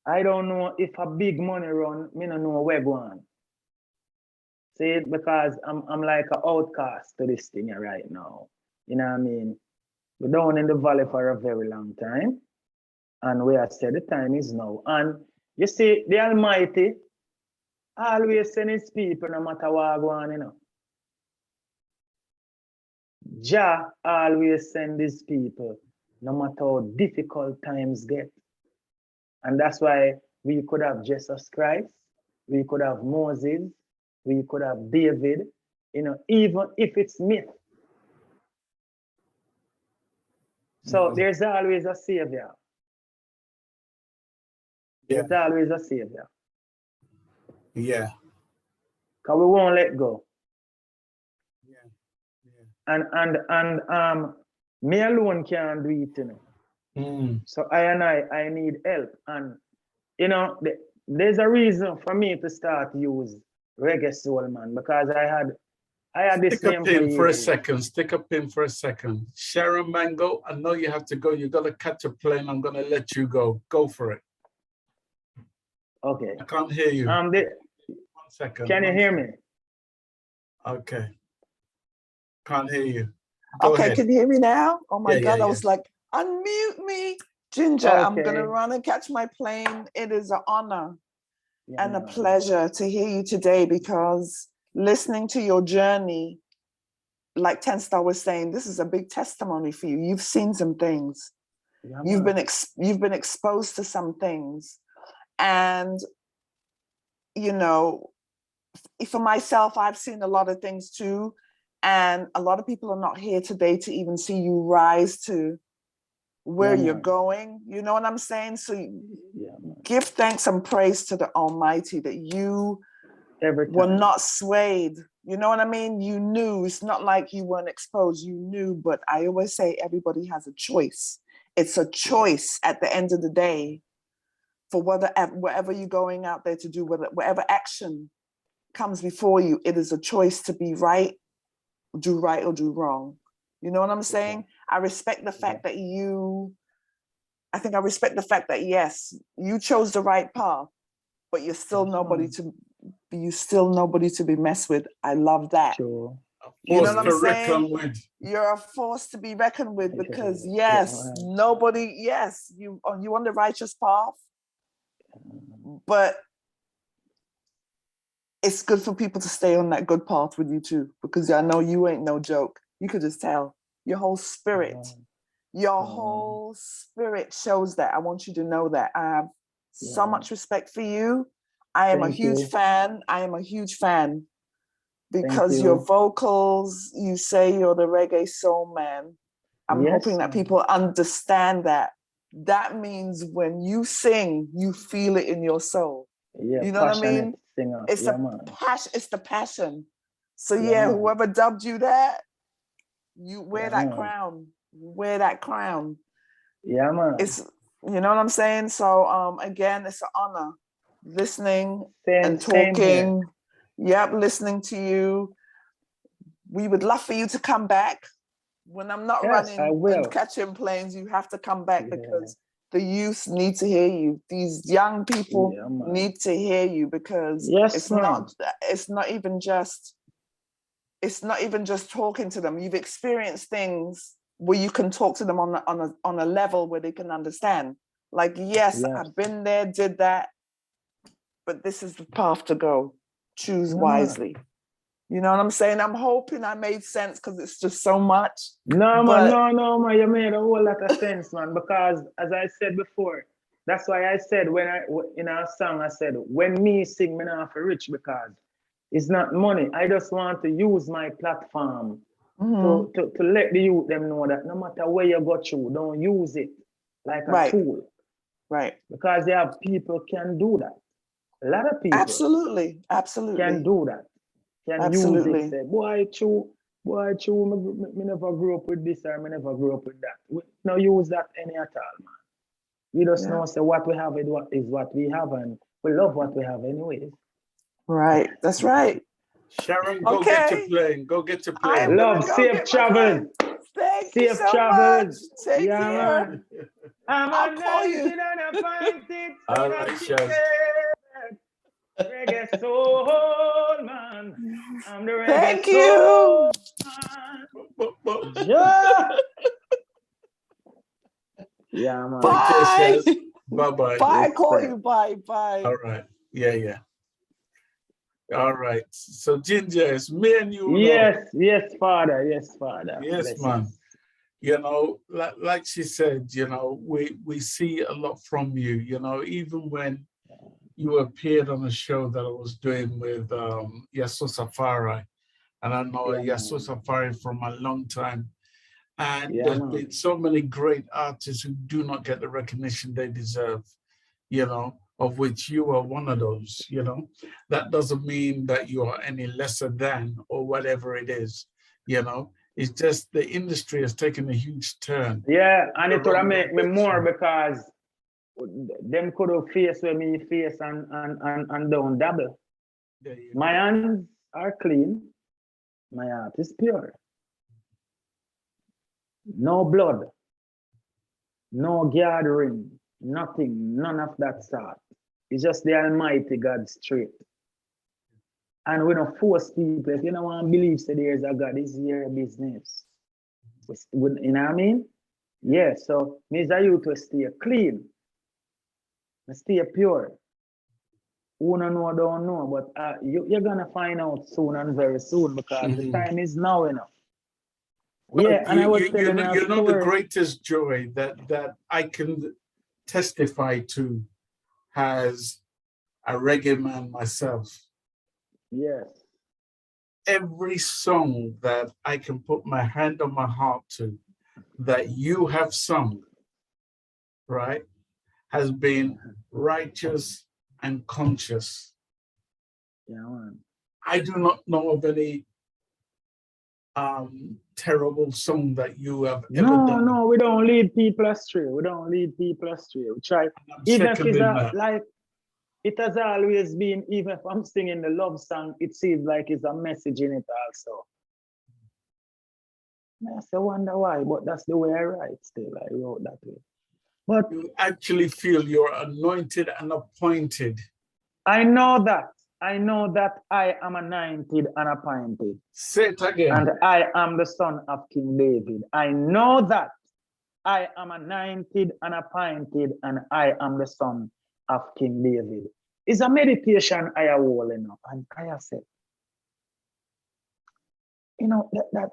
I don't know if a big money run, me no know where going. See, because I'm like an outcast to this thing right now. You know what I mean? We're down in the valley for a very long time. And we have said the time is now. And you see, the Almighty always sends his people no matter what go on, you know. Jah always sends his people no matter how difficult times get. And that's why we could have Jesus Christ, we could have Moses, we could have David, you know, even if it's myth. So there's always a savior. Yeah. There's always a savior. Yeah. Because we won't let go. Yeah. And me alone can't do it, you know. So I need help. And you know, there's a reason for me to start use reggae soul, man, because I had this Stick a pin for a second. Stick a pin for a second. Sharon Mango, I know you have to go. You got to catch a plane. I'm going to let you go. Go for it. Okay. I can't hear you. 1 second. Can you hear me? Okay. Can't hear you. Go okay, ahead. Can you hear me now? Oh my God, I was like, unmute me. GinJah, I'm going to run and catch my plane. It is an honor and a pleasure to hear you today, because listening to your journey, like Ten Star was saying, this is a big testimony for you. You've seen some things. You've been exposed to some things. And, you know, for myself, I've seen a lot of things too. And a lot of people are not here today to even see you rise to where you're going. You know what I'm saying? So give thanks and praise to the Almighty that you were not swayed. You know what I mean? You knew. It's not like you weren't exposed. You knew. But I always say everybody has a choice. It's a choice at the end of the day for whatever you're going out there to do, whatever action comes before you, it is a choice to be right or do wrong. You know what I'm saying? I respect the fact that I respect the fact that, yes, you chose the right path, but you're still nobody to be messed with. I love that. Sure. You know what I'm saying? You're a force to be reckoned with, because you on the righteous path, but it's good for people to stay on that good path with you too, because I know you ain't no joke. You could just tell your whole spirit. Your whole spirit shows that. I want you to know that. I have so much respect for you. I am a huge fan. I am a huge fan because your vocals, you say you're the reggae soul man. I'm hoping that people understand that. That means when you sing, you feel it in your soul. Yeah, you know what I mean? Singer. It's passion. It's the passion. So whoever dubbed you that, you wear that crown. Wear that crown. Yeah, man. It's, you know what I'm saying? So again, it's an honor listening and talking. Yep, listening to you. We would love for you to come back. When I'm not running and catching planes, you have to come back because the youth need to hear you. These young people need to hear you because it's not even just talking to them. You've experienced things where you can talk to them on a level where they can understand. Like, yes, I've been there, did that, but this is the path to go. Choose wisely. You know what I'm saying? I'm hoping I made sense because it's just so much. No, man, man. You made a whole lot of sense, man. Because as I said before, that's why I said in our song, I said, when me sing, me not for rich because it's not money. I just want to use my platform to let the youth them know that no matter where you go through, don't use it like a tool. Right. Because there are people can do that. A lot of people absolutely can do that. Can use it, say, boy, me never grew up with this or me never grew up with that. We don't use that any at all, man. We just know, say, what we have is what we have, and we love what we have anyways. Right, that's right. Sharon, go get to playing. Go get to playing. Love, safe travels. Thank you so much. Take care. Man. I'll call you. All right, Sharon. Reggae soul man. I'm the reggae Thank soul man. Yeah, man. Bye. Bye-bye. Bye. Call you. Bye. Bye. All right. Yeah. All right. So GinJah, it's me and you. Yes, Father. Yes, Father. Yes, man. You know, like she said, you know, we see a lot from you, you know, even when you appeared on a show that I was doing with Yasso Safari. And I know Yasso Safari from a long time. And there's been so many great artists who do not get the recognition they deserve, you know, of which you are one of those, you know. That doesn't mean that you are any lesser than or whatever it is, you know. It's just the industry has taken a huge turn. Yeah, and it would make me more because them could have faced with me face and don't double. My hands are clean, my heart is pure. No blood, no gathering, nothing, none of that sort. It's just the Almighty God straight. And we don't force people. If you don't want to believe that there's a God, it's your business. You know what I mean? Yeah, so means that you to stay clean, stay pure. Who don't know, but you're gonna find out soon and very soon because the time is now enough. Well, yeah, and I was telling you know the greatest joy that I can testify to as a reggae man myself. Yes. Every song that I can put my hand on my heart to that you have sung, right, has been righteous and conscious. Yeah, man. I do not know of any terrible song that you have ever done. No, we don't lead people astray. We try, even if it's like, it has always been, even if I'm singing the love song, it seems like it's a message in it also. I wonder why, but that's the way I write still. I wrote that way. But you actually feel you're anointed and appointed. I know that I am anointed and appointed. Say it again. And I am the son of King David. I know that I am anointed and appointed, and I am the son of King David. It's a meditation I have all enough. And I have said, you know, that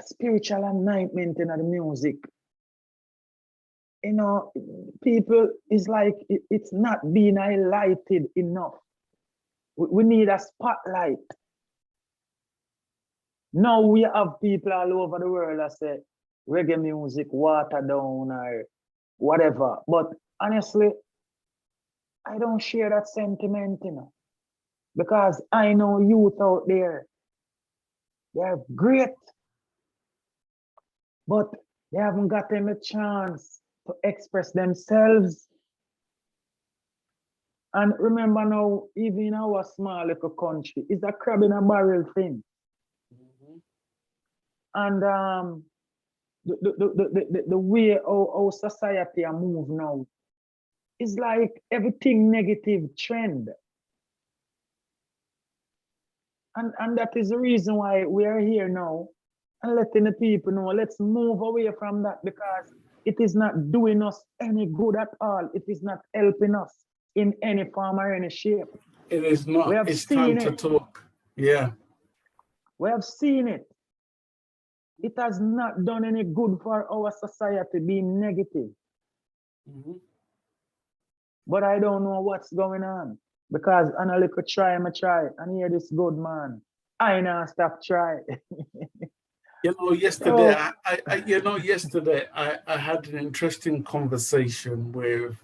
spiritual anointment in the music. you know, people is like, it's not being highlighted enough. We need a spotlight. Now we have people all over the world that say reggae music, water down or whatever. But honestly, I don't share that sentiment, you know, because I know youth out there, they're great, but they haven't gotten a chance to express themselves. And remember now, even in our small little country, it's a crab in a barrel thing. And the way our society are move now is like everything negative trend. And that is the reason why we are here now and letting the people know, let's move away from that, because it is not doing us any good at all. It is not helping us in any form or any shape. It is not. We have it's seen time it. to talk. Yeah. We have seen it. It has not done any good for our society being negative. But I don't know what's going on, because I little try, I try, and hear this good man. I now stop try. You know, yesterday, I had an interesting conversation with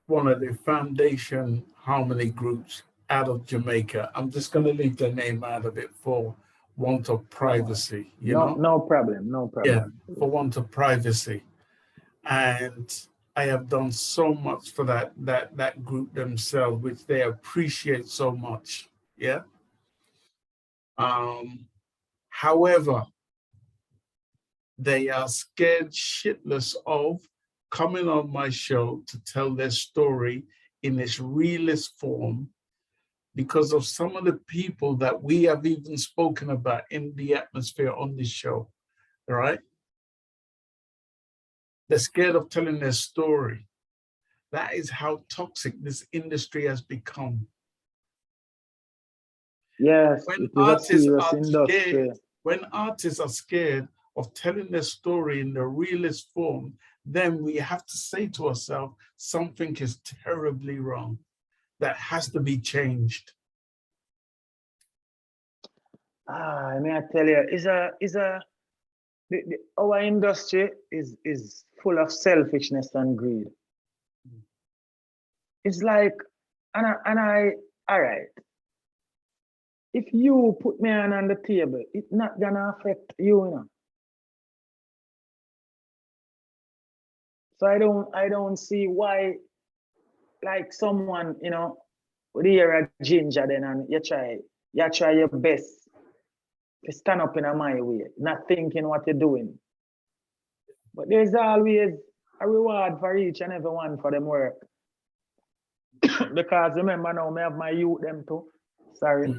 one of the foundation harmony groups out of Jamaica. I'm just going to leave the name out of it for want of privacy, you know? No problem, no problem. Yeah, for want of privacy. And I have done so much for that group themselves, which they appreciate so much. Yeah. However, they are scared shitless of coming on my show to tell their story in its realist form because of some of the people that we have even spoken about in the atmosphere on this show, right? They're scared of telling their story. That is how toxic this industry has become. Yes, when it is a serious industry. Scared, when artists are scared of telling their story in the realist form, then we have to say to ourselves, something is terribly wrong. That has to be changed. May I tell you, our industry is full of selfishness and greed. It's like, all right. If you put me on the table, it's not gonna affect you, you know. So I don't see why, like someone, you know, with hear a GinJah then and you try your best to stand up in my way, not thinking what you're doing. But there's always a reward for each and every one for them work. Because remember now, I have my youth them too. Sorry.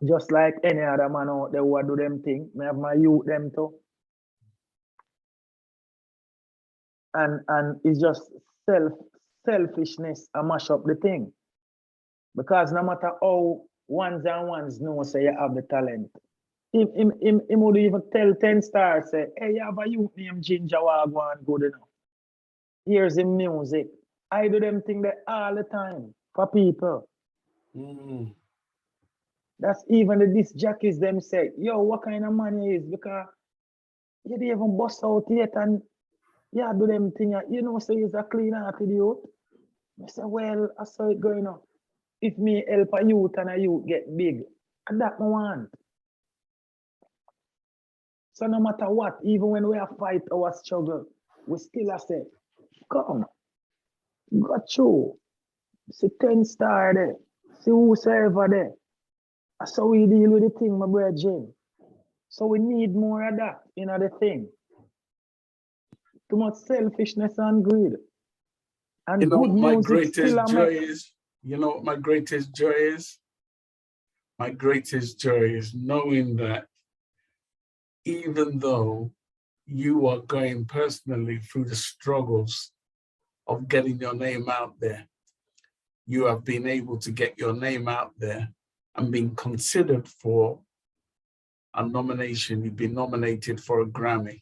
Just like any other man out there who do them thing, I have my youth them too. And it's just selfishness and mash up the thing. Because no matter how ones and ones know say you have the talent, him would even tell 10 stars, say, hey, you have a youth named GinJah Wagwan, good enough. Here's the music. I do them thing there all the time for people. That's even the disc jockeys them say, yo, what kind of money is? Because you didn't even bust out yet and yeah, do them thing. You know, say it's a clean hearted youth. I say, well, I saw it going on. If me help a youth and a youth get big, and that I want. So no matter what, even when we fight our struggle, we still say, come, got you. See 10 star there. See whosoever there. That's how we deal with the thing, my brother Jim. So we need more of that in the thing. Too much selfishness and greed. And you know, good my music greatest joy is, you know what my greatest joy is? My greatest joy is knowing that even though you are going personally through the struggles of getting your name out there, you have been able to get your name out there and been considered for a nomination. You've been nominated for a Grammy.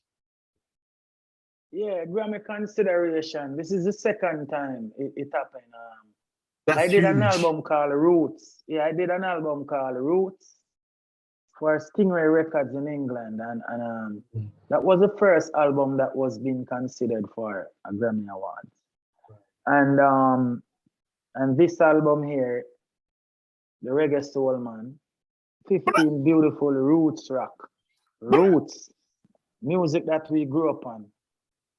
Yeah, Grammy consideration. This is the second time it happened. That's I did an huge. album called Roots. Yeah, I did an album called Roots for Stingray Records in England, and that was the first album that was being considered for a Grammy Award. And this album here, the Reggae Soul Man, 15 beautiful roots rock, roots, music that we grew up on.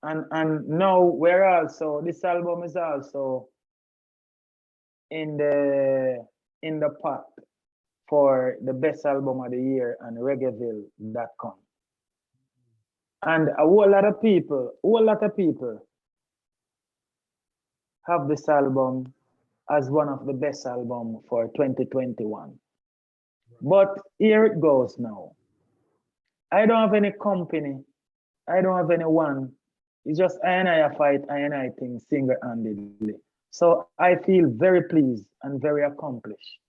And now we're also, this album is also in the pot for the best album of the year on reggaeville.com. And a whole lot of people have this album as one of the best albums for 2021. But here it goes now. I don't have any company. I don't have anyone. It's just I and I fight I and I thing single-handedly. So I feel very pleased and very accomplished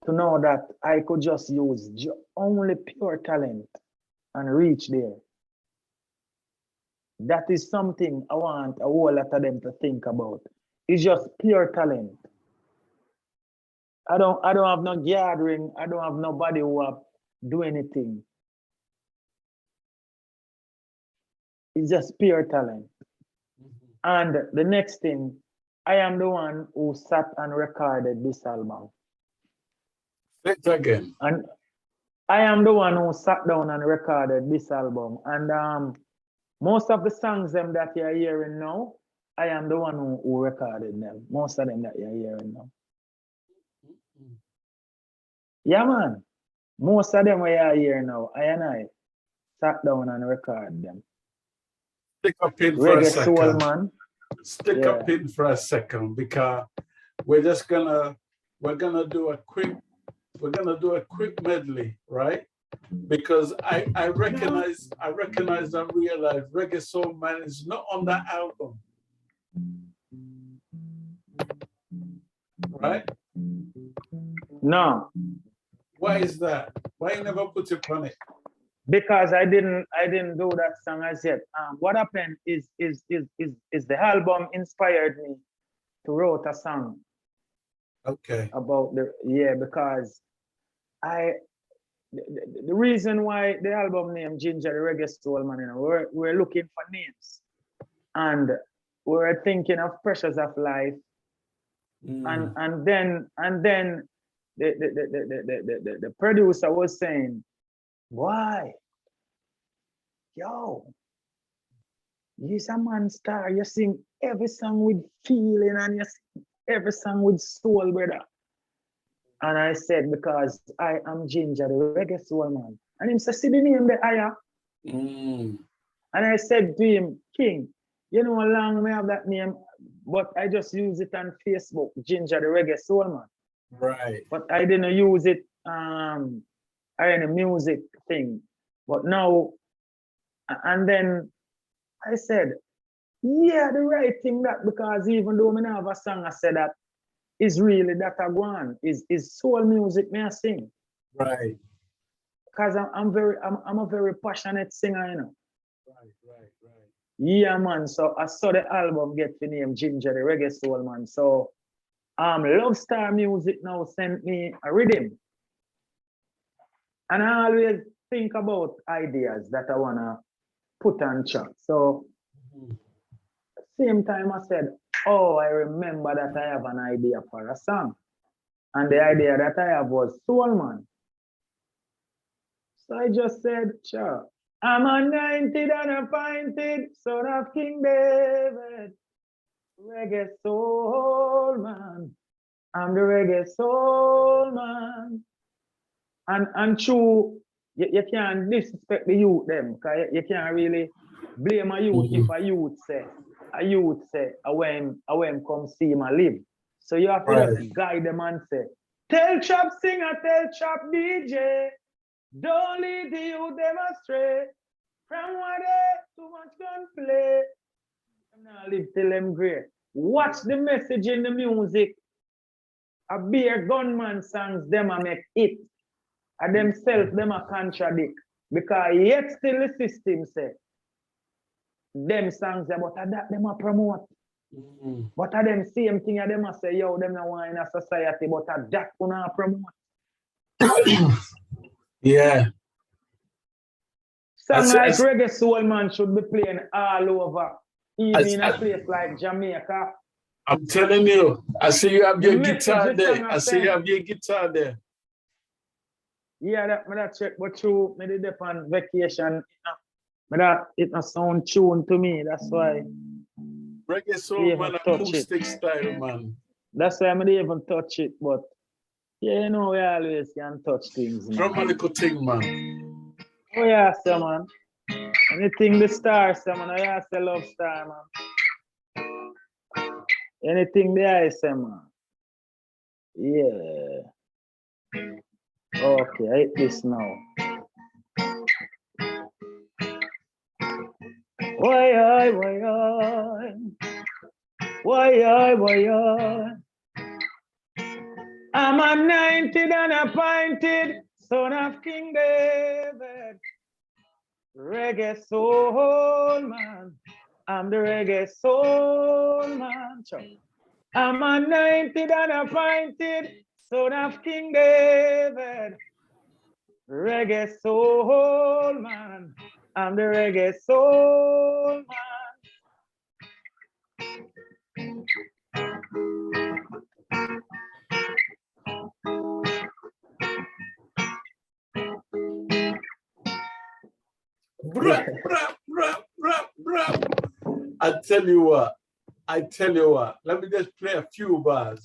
to know that I could just use only pure talent and reach there. That is something I want a whole lot of them to think about. It's just pure talent. I don't have no gathering. I don't have nobody who do anything. It's just pure talent. And the next thing, I am the one who sat and recorded this album. Say it again. And I am the one who sat down and recorded this album. And most of the songs them that you're hearing now, I am the one who recorded them. Most of them that you're hearing now. Yeah, man. Most of them we are here now, I and I sat down and recorded them. Stick up in for a second. Soul, man. Stick up in for a second, because we're gonna do a quick medley, right? Because I recognize and realize Reggae Soul Man is not on that album. Right? No. Why is that? Why you never put it on it? Because I didn't do that song as yet. What happened is the album inspired me to write a song. Okay. About because the reason why the album name GinJah the Reggae Soul Man, you know, we're looking for names, and we're thinking of pressures of life, and then the producer was saying, why? Yo, you're a man star. You sing every song with feeling and you sing every song with soul, brother. And I said, because I am GinJah, the Reggae Soul Man. And him said, see the name the higher. And I said to him, King, you know how long we have that name, but I just use it on Facebook, GinJah, the Reggae Soul Man. Right. But I didn't use it in a music thing. But now, and then I said, yeah, the right thing that, because even though I have a song, I said that is really that I go on, is soul music me I sing. Right. Because I'm a very passionate singer, you know. Right. Yeah, man. So I saw the album get the name GinJah, the Reggae Soul Man. So Love Star Music now sent me a rhythm. And I always think about ideas that I wanna put on track. So same time I said, oh, I remember that I have an idea for a song. And the idea that I have was Soul Man. So I just said, sure. I'm anointed and appointed, son of King David, Reggae Soul Man. I'm the Reggae Soul Man. And true, you can't disrespect the youth them, because you can't really blame a youth if a youth say, I when come see him live. So you have to just guide them and say, tell chop singer, tell chop DJ, don't lead the youth them astray. From what they too much gunplay. I'm not live till them great. Watch the message in the music. A beer gunman songs them a make it. And themselves them a contradict. Because yet still the system say, them songs about that them a promote. But them same thing them a say, yo, them no want in a society, but that gonna promote. Yeah. Songs like Reggae Soul Man should be playing all over, even in a place like Jamaica. I'm telling you, I see you have your guitar there. I see you have your guitar there. Yeah, that check, but true, me did on vacation. It not sound tune to me. That's why. Reggae Soul Man, acoustic style, man. That's why I didn't even touch it, but yeah, you know, we always can touch things, man. Drum a little thing, man. Oh yeah, sir, man. Anything the star, sir, man. I say love star, man. Anything the I say, man. Yeah. Okay, I hit this now. Why? I'm anointed and appointed, son of King David. Reggae soul man. I'm the reggae soul man. I'm anointed and appointed, son of King David. Reggae soul man. I'm the reggae soul man. I tell you what. Let me just play a few bars.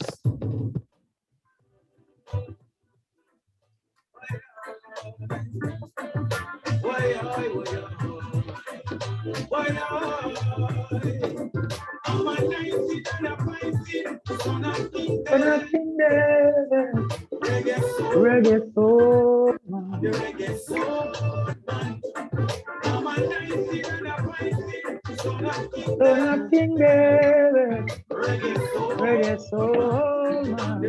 Reggae soul man. Son of King David. Reggae soul man.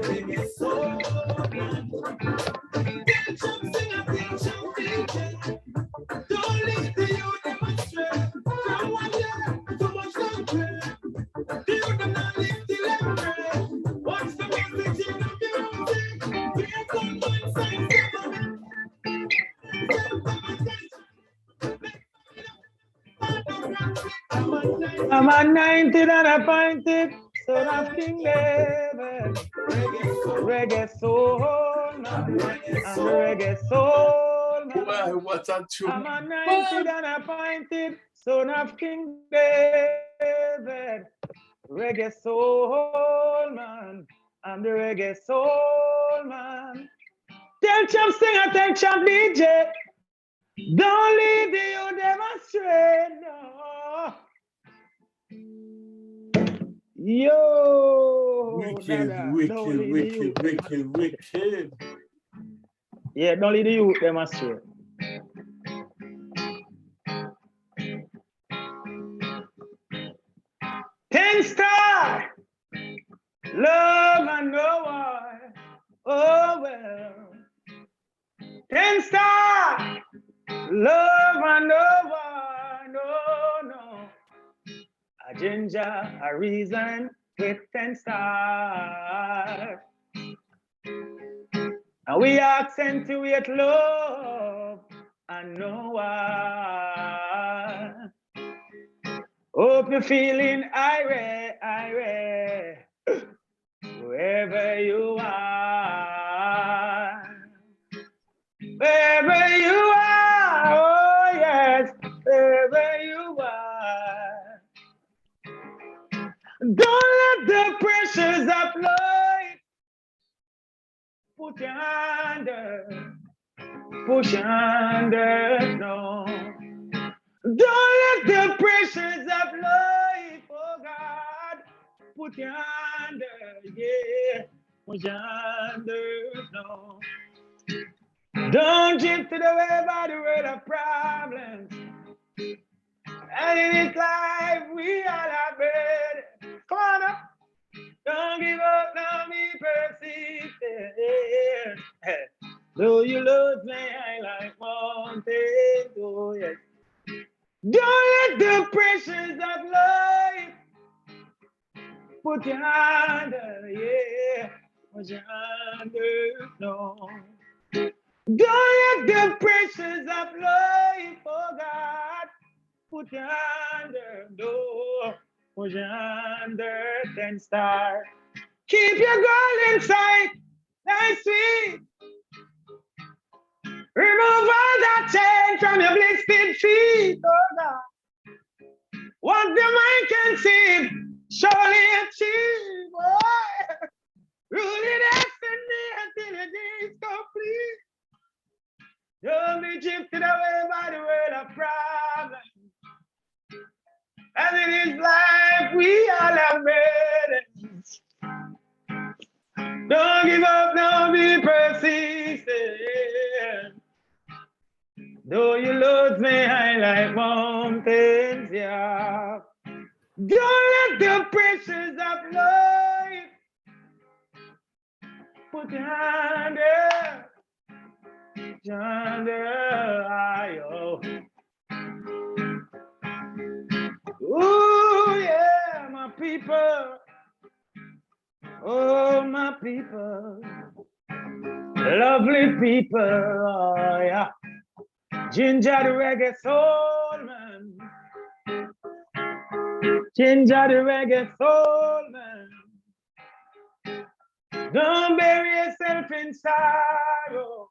Don't leave the youth demonstrate. From 1 year to much longer. The youth them not live till they pray. What's the message in the music? We are come one side seven. I'm anointed and appointed, son of King David. Reggae soul man. I'm the reggae soul man. What a tune. I'm anointed and appointed, son of King David. Reggae soul man. I'm the reggae soul man. Tell champ singer, tell champ DJ. Don't leave the youth demonstrate, no. Yo, wicked. Yeah, don't leave the youth demonstrate. Ten star, love and no one. Oh well. 10 star, love and no one. No. A GinJah, a reason with 10 stars. And we accentuate love and no one. Hope you're feeling irate, wherever you are. Wherever you are, oh yes, wherever you are. Don't let the pressures of life put you under, no. Don't let the pressures of life, oh God, put you under, yeah, put you under, no. Don't drift to the way by the road of problems. And in this life, we all have bread. Come on up. Don't give up, now be persistent. Though you lose me, I like mountains, oh yes. Don't let the pressure put you under, yeah. Put you under, no. Don't let the pressures of life, oh God, put you under, no. Put you under, then start. Keep your girl inside, that's sweet. Remove all that chain from your blistered feet, oh God. What the mind can see, surely achieve, boy. Rooted destiny until the day is complete. Don't be drifted away by the world of problems. As it is life, we all have burdens. Don't give up, don't be persistent. Though your loads may high like mountains, yeah. Don't let the pressures of life put you under, oh. Ooh, yeah, my people. Oh, my people. Lovely people, oh, yeah. GinJah the reggae soul man. GinJah the reggae soul man. Don't bury yourself in sorrow.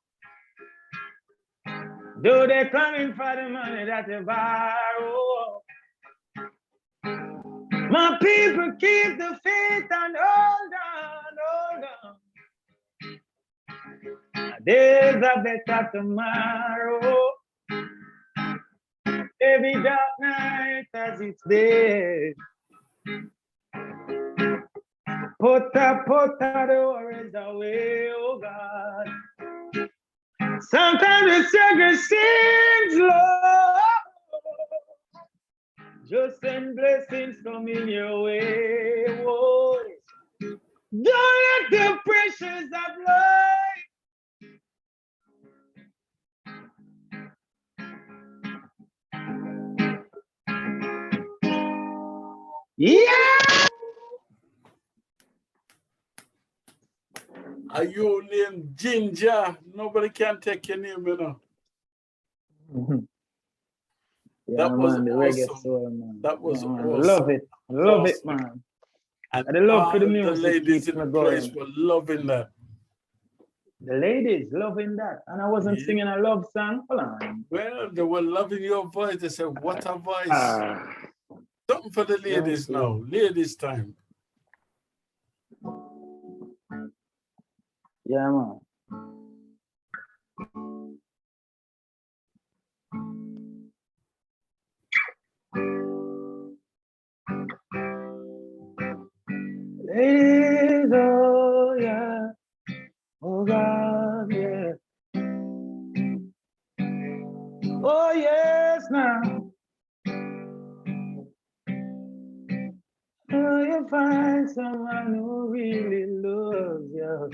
Though they're coming for the money that you borrow. My people keep the faith and hold on. Days are better tomorrow. Every dark night as it's day. Put the worries away, oh God. Sometimes the struggle seems low. Just send blessings coming your way. Whoa. Don't let the pressures of life yeah. Are you named GinJah? Nobody can take your name, you know. Yeah, that was man, the awesome. reggae soul, man. That was yeah, man. awesome. Love it. Love awesome. it, man. And the love for the all music the ladies keeps in the me place going. were loving that. The ladies loving that. And I wasn't singing a love song. Hold on. Well, they were loving your voice. They said, what a voice. Something for the ladies now. Ladies time. Yeah, man. Ladies, oh yeah. Oh God, yeah. Oh yes, now. Oh, you find someone who really loves you.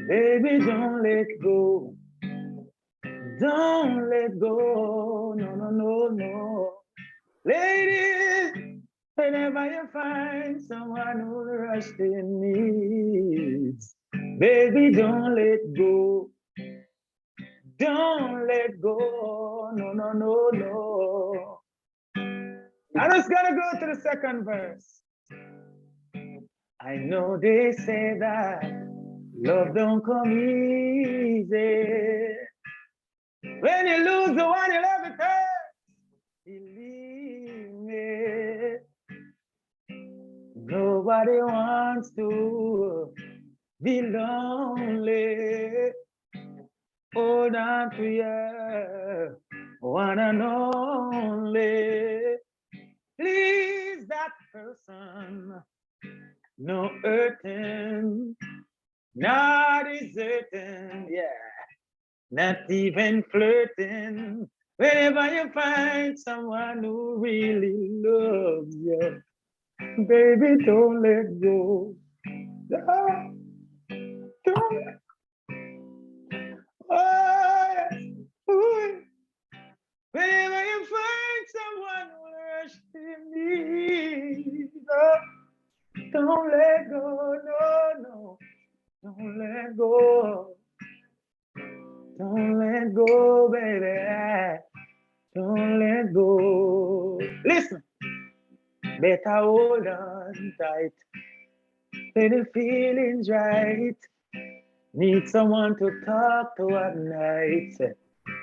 Baby, don't let go. Don't let go. No, no, no, no. Ladies, whenever you find someone who rushed in needs, baby, don't let go. Don't let go. No, no, no, no. I'm just gonna go to the second verse. I know they say that love don't come easy. When you lose the one you love, it hurts. Believe me. Nobody wants to be lonely. Hold on to your one and only. Please that person, no hurting, not deserting, yeah, not even flirting. Whenever you find someone who really loves you, baby, don't let go. Don't. Oh, yes. Ooh. Whenever you find someone who rush to me, don't go. Don't let go, baby. Don't let go. Listen. Better hold on tight. When the feeling's right. Need someone to talk to at night.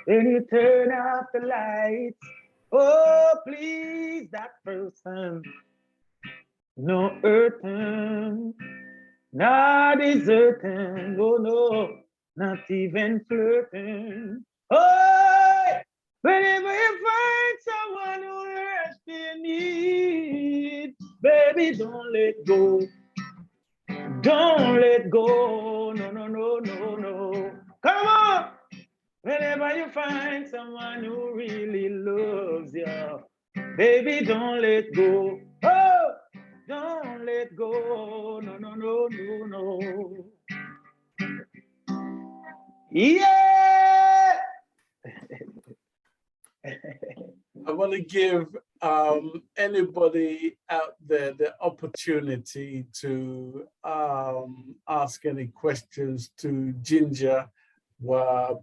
When you turn off the lights. Oh, please, that person. No hurting. Not deserting. Oh, no. Not even flirting. Oh, whenever you find someone who rest in need, baby, don't let go. Don't let go. No, no, no, no, no. Come on. Whenever you find someone who really loves you, baby, don't let go. Oh, don't let go. No, no, no, no, no. Yeah. I want to give anybody out there the opportunity to ask any questions to GinJah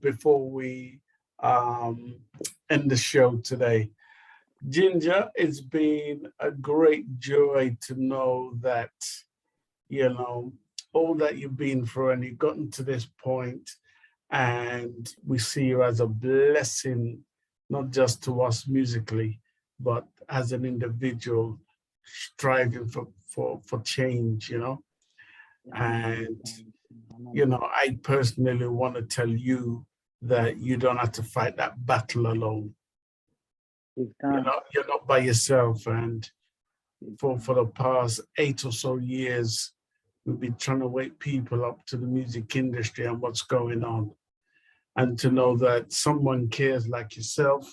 before we end the show today. GinJah, it's been a great joy to know that, you know, all that you've been through and you've gotten to this point, and we see you as a blessing, not just to us musically, but as an individual striving for change, you know. And, you know, I personally want to tell you that you don't have to fight that battle alone. You're not by yourself. And for the past 8 or so years, we've been trying to wake people up to the music industry and what's going on. And to know that someone cares like yourself,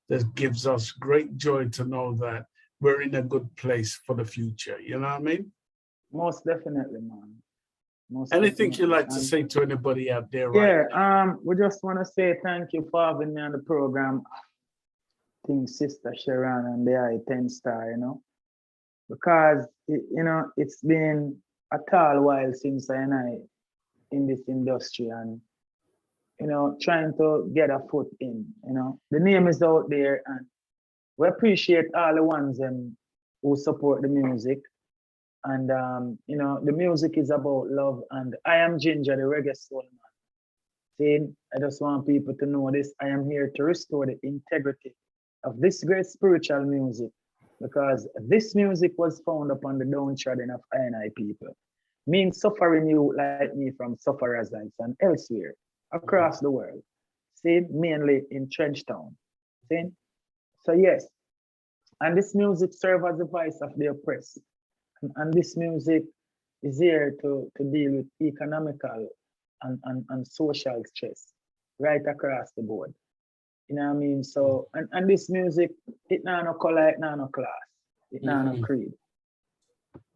that gives us great joy to know that we're in a good place for the future. You know what I mean? Most definitely, man. Anything you'd like to say to anybody out there right now? We just want to say thank you for having me on the program. I think Sister Sharon and the I-10 Star, you know, because, you know, it's been a tall while since I in this industry and, you know, trying to get a foot in, you know. The name is out there and we appreciate all the ones who support the music. And, you know, the music is about love. And I am GinJah, the reggae soul man. See, I just want people to know this. I am here to restore the integrity of this great spiritual music, because this music was found upon the downtrodden of I people, means suffering you like me from sufferers and elsewhere across the world. See, mainly in Trenchtown. See? So yes, and this music serves as the voice of the oppressed. And this music is here to deal with economical and social stress right across the board. You know what I mean? So, and this music, it not no color, it not no class, it not no creed.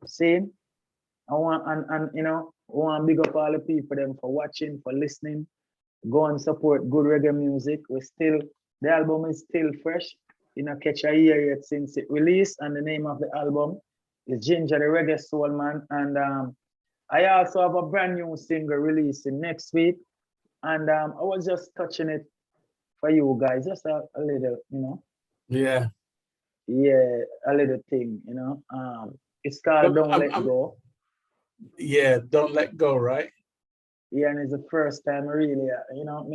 See? I want, and you know, I want to big up all the people them for watching, for listening. Go and support good reggae music. The album is still fresh. You know, catch a year yet since it released, and the name of the album is GinJah, the Reggae Soul Man. And I also have a brand new single releasing next week. And I was just touching it for you guys, just a little, you know. Yeah. Yeah, a little thing, you know. It's called Don't Let Go. Yeah, Don't Let Go, right? Yeah, and it's the first time really, you know,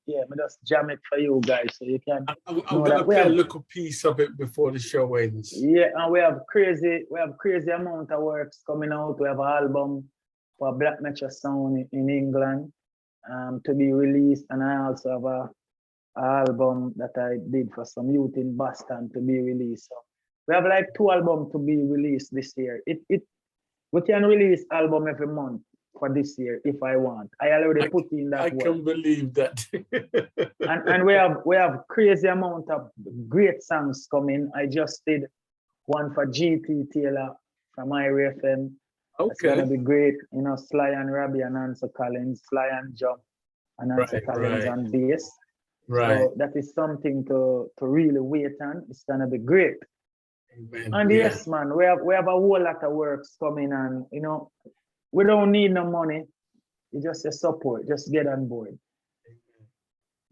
I just jam it for you guys so you can. I'm gonna play a little piece of it before the show ends. Yeah, and we have crazy amount of works coming out. We have an album for Black Metro Sound in England to be released, and I also have an album that I did for some youth in Boston to be released. So we have like 2 albums to be released this year. We can release album every month for this year if I want. I already put in that. I can believe that. and we have crazy amount of great songs coming. I just did one for GT Taylor from Ira FM. Okay. It's gonna be great. You know, Sly and Robbie and Nancy Collins, Sly and Jump and Nancy Collins on bass. Right. So that is something to really wait on. It's gonna be great. Amen. And yes, man, we have a whole lot of works coming, and you know, we don't need no money. You just say support, just get on board.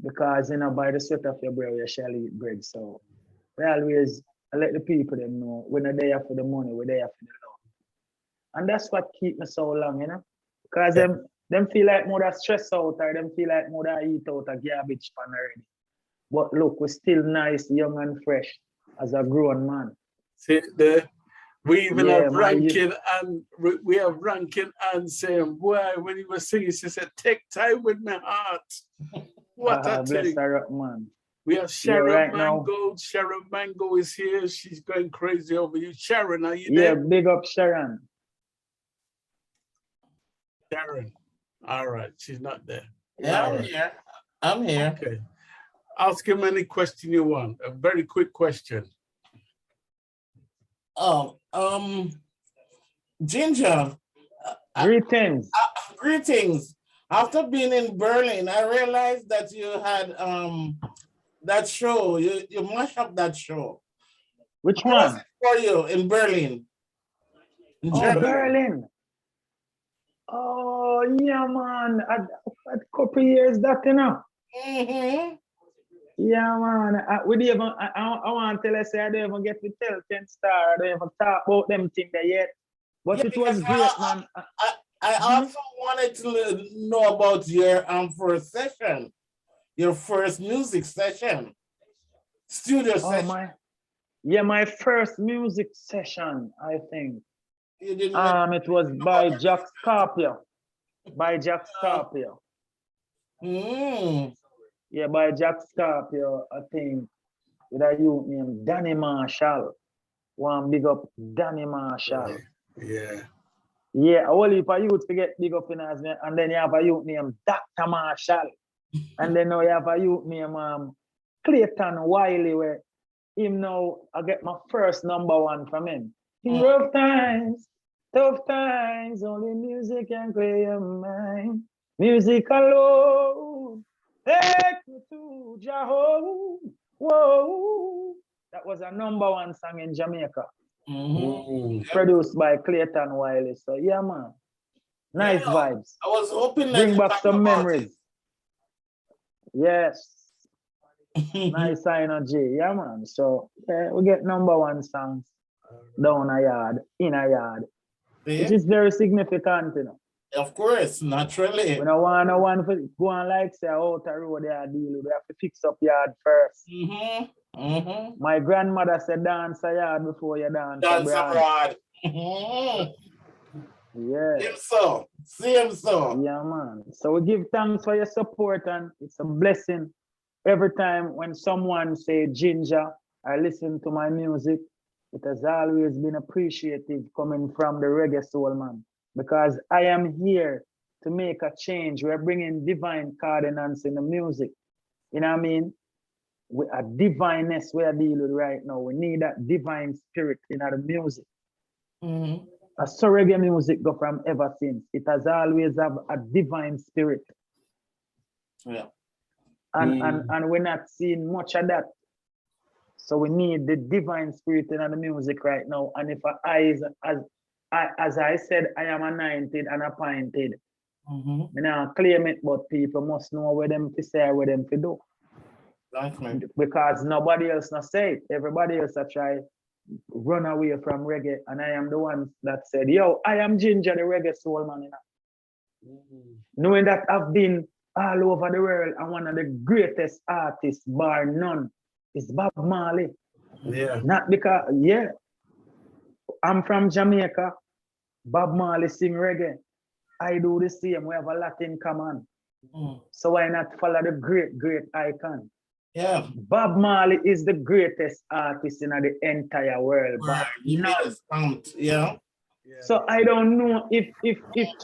Because by the sweat of your brow you shall eat bread. So I let the people them know we're not there for the money, we're there for the love. And that's what keep me so long, Because them feel like more that stress out or them feel like more that eat out a garbage pan already. But look, we're still nice, young and fresh as a grown man. See there. We even have Rankin and we have Rankin and saying, boy, when he was singing, she said, take time with my heart. What a bless thing. her up, man. We have Sharon Mango. Now. Sharon Mango is here. She's going crazy over you. Sharon, are you there? Yeah, big up Sharon. Sharon. All right, she's not there. Yeah, I'm here. I'm here. Okay. Ask him any question you want. A very quick question. Oh, GinJah. Greetings. Greetings. After being in Berlin, I realized that you had that show. You mashed up that show. Which How one? was it for you in Berlin? In Germany? Berlin. Oh yeah, man. A couple years that Yeah, man. I want to tell us I don't even get to tell 10 star. I don't even talk about them things there yet. But it was great, man. I also wanted to know about your first session, your first music session, studio session. My first music session, I think. It was by Jack Scarpia. By Jack Scarpia. Yeah, by Jack Scarpia, I think, with a youth named Danny Marshall. One big up Danny Marshall. Yeah. Yeah, only if a youth to get big up in us, and then you have a youth named Dr. Marshall. And then now you have a youth named Clayton Wiley, where him now I get my first #1 from him. In rough times, tough times, only music can clear your mind. Music alone, take me to Jehovah. Whoa. That was a #1 song in Jamaica. Produced by Clayton Wiley. So yeah, man. Nice vibes. I was hoping that bring back some memories. Yes. Nice energy. Yeah, man. So yeah, we get #1 songs down a yard, in a yard. Which is very significant, Of course, naturally. When I want no one to go on like say out the road they are dealing, we have to fix up yard first. My grandmother said dance a yard before you dance abroad. Yeah. Same so. Yeah, man. So we give thanks for your support, and it's a blessing every time when someone say GinJah, I listen to my music. It has always been appreciative coming from the reggae soul man, because I am here to make a change. We're bringing divine coordinates in the music. You know what I mean? With a divineness we are dealing with right now. We need that divine spirit in our music. I saw reggae music go from ever since. It has always have a divine spirit. Yeah. And we're not seeing much of that. So we need the divine spirit in the music right now. And if as I said, I am anointed and appointed. I now claim it, but people must know where them to say, where them to do. Because nobody else not say it. Everybody else try run away from reggae, and I am the one that said, yo, I am GinJah, the reggae soul man. Knowing that I've been all over the world, and one of the greatest artists, bar none, is Bob Marley. Yeah. Not because, I'm from Jamaica. Bob Marley sing reggae. I do the same. We have a lot in common. So why not follow the great, great icon? Yeah. Bob Marley is the greatest artist in the entire world. Yeah. So I don't know if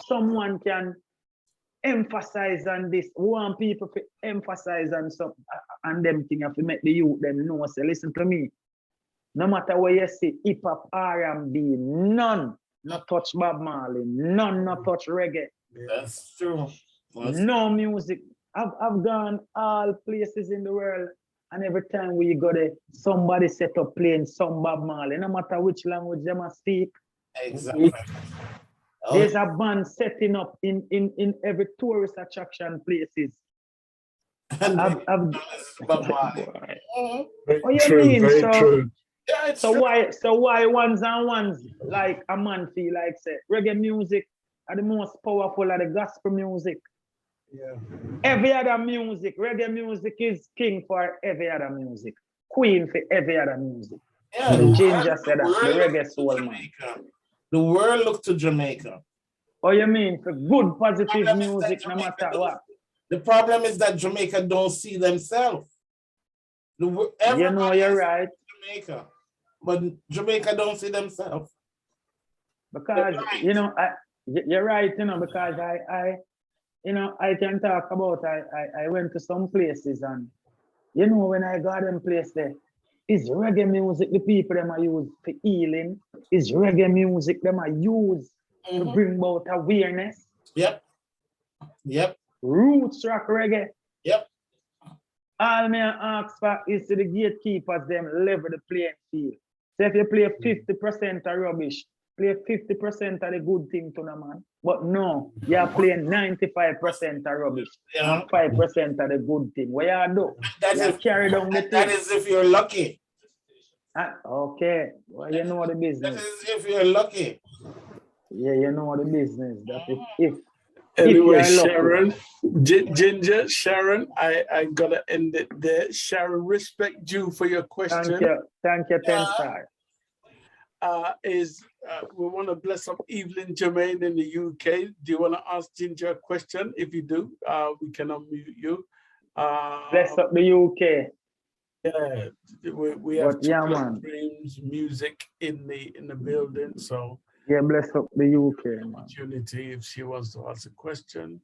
someone can emphasize on this. Want people to emphasize on some and them thing to make the youth them know. Say, listen to me. No matter what you say, hip hop, R&B, none not touch Bob Marley, none not touch reggae. That's true. No music. I've gone all places in the world, and every time we go there, somebody set up playing some Bob Marley, no matter which language they must speak. Exactly. There's a band setting up in every tourist attraction places. Very Mean? Very true. Yeah, so why ones and ones like a man feel like say reggae music are the most powerful of the gospel music? Yeah. Every other music, reggae music is king for every other music, queen for every other music. Yeah, GinJah said that, the reggae soul man. The world look to Jamaica. Oh, you mean for good, positive music, no matter what? The problem is that Jamaica don't see themselves. You know, you're right. Jamaica, but Jamaica don't see themselves. Because, you know, you're right, you know, because I can talk about, I went to some places and, you know, when I got them place there, is reggae music the people them are use for healing? Is reggae music them are use to bring about awareness? Yep. Roots rock reggae. Yep. All me ask for is to the gatekeepers them level the playing field. So if you play 50% of rubbish, play 50% of the good thing to the man. But no, you're playing 95% of rubbish and 5% of the good thing. What you do? You carry down the thing. That is if you're lucky. Okay. Well, you know the business. That is if you're lucky. Yeah, you know the business. That if anyway, Sharon, GinJah, Sharon, I gotta end it there. Sharon, respect due for your question. Thank you, 10 star. We want to bless up Evelyn Jermaine in the UK. Do you want to ask GinJah a question? If you do, we can unmute you. Bless up the UK. Yeah, we have dreams, music in the building. So yeah, bless up the UK. Opportunity if she wants to ask a question.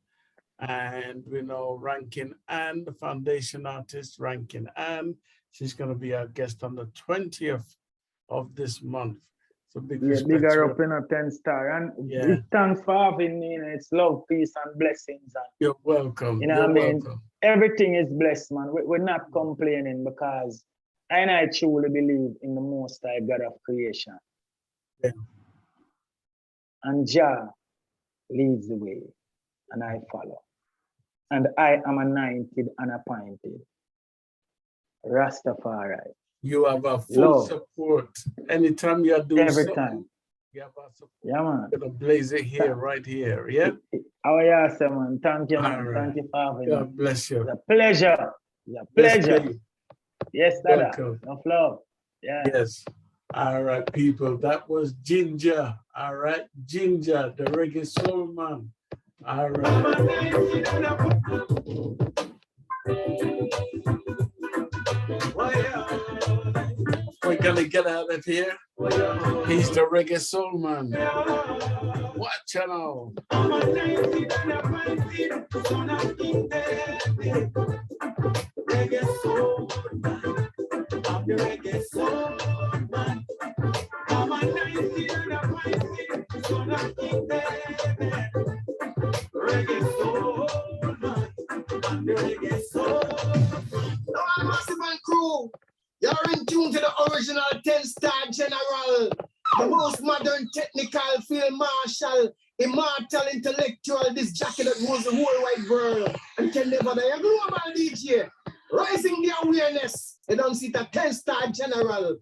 And we know Rankin Ann, the foundation artist, Rankin Ann. She's going to be our guest on the 20th of this month. So big bigger up in a 10 star. And thanks for having me. It's love, peace, and blessings. And, you're welcome. You know what I mean? Everything is blessed, man. We're not complaining because I truly believe in the Most High God of creation. Yeah. And Jah leads the way, and I follow. And I am anointed and appointed. Rastafari. You have a full support. Anytime you are doing every something, time. You have our support. Yeah, man. You're gonna blaze it here, right here. Yeah. Oh, yeah, sir, man. Thank you, man. Right. Thank you for having me. God bless you. It's a pleasure. It's a pleasure. Yes, Dada. No love. Yeah. Yes. All right, people. That was GinJah. All right. GinJah, the reggae soul man. All right. We're gonna get out of here. He's the reggae soul man. Watch out. Reggae soul man. I'm the reggae soul man. I'm a 19 and a 19, so not reggae soul man. I'm the reggae soul. Now I'm Massive and Crew. You're in tune to the original 10-star general, the most modern technical field marshal, immortal intellectual, this jacket that rules the whole wide world and can never die. A global DJ, rising the awareness. You don't see the 10-star general.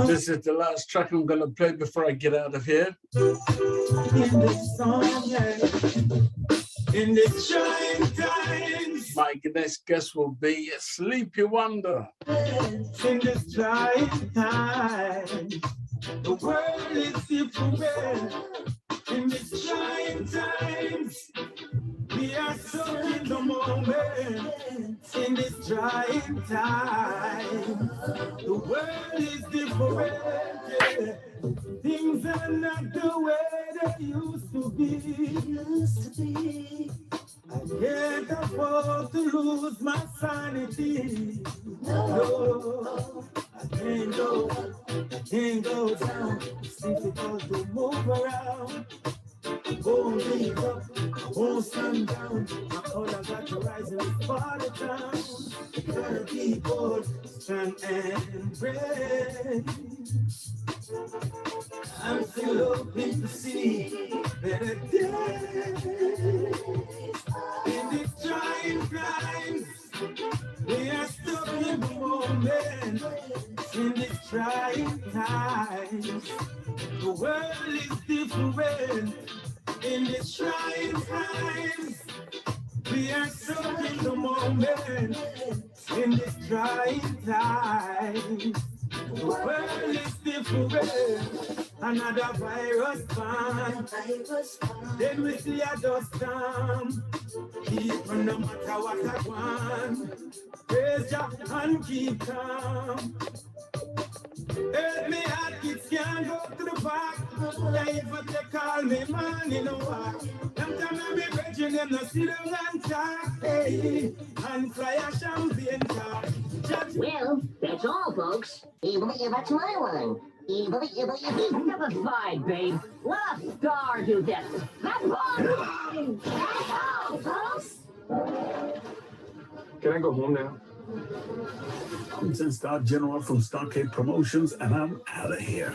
This is the last track I'm gonna play before I get out of here. In this song, in this trying times, my next guest will be Sleepy Wonder. In this trying times, the world is different. In this trying times, we are so in the moment. In this trying time, the world is different. Things are not the way they used to be. I can't afford to lose my sanity. No, I can't go down. It's difficult to move around. Won't give up, won't stand down. My color got to rise and for the town. Gotta keep on strong and brave. I'm still hoping to see better days. In these trying times, we are stuck in the moment. In these trying times, the world is different. In these trying times, we are stuck in the moment. In these trying times, the world is different. Another virus bomb. Then we see a dust storm. Keep on no matter what I want. Praise Jah and keep calm. Help me heart, kids can't go to the park. Life what they call me man in a walk. Sometimes I be virgin them no see them and talk. Hey, and fly a champagne car. Well, that's all, folks. That's my one. Number 5, babe. Let a star do this. That's all. That's all, folks. Can I go home now? I'm Star General from Starcade Promotions, and I'm out of here.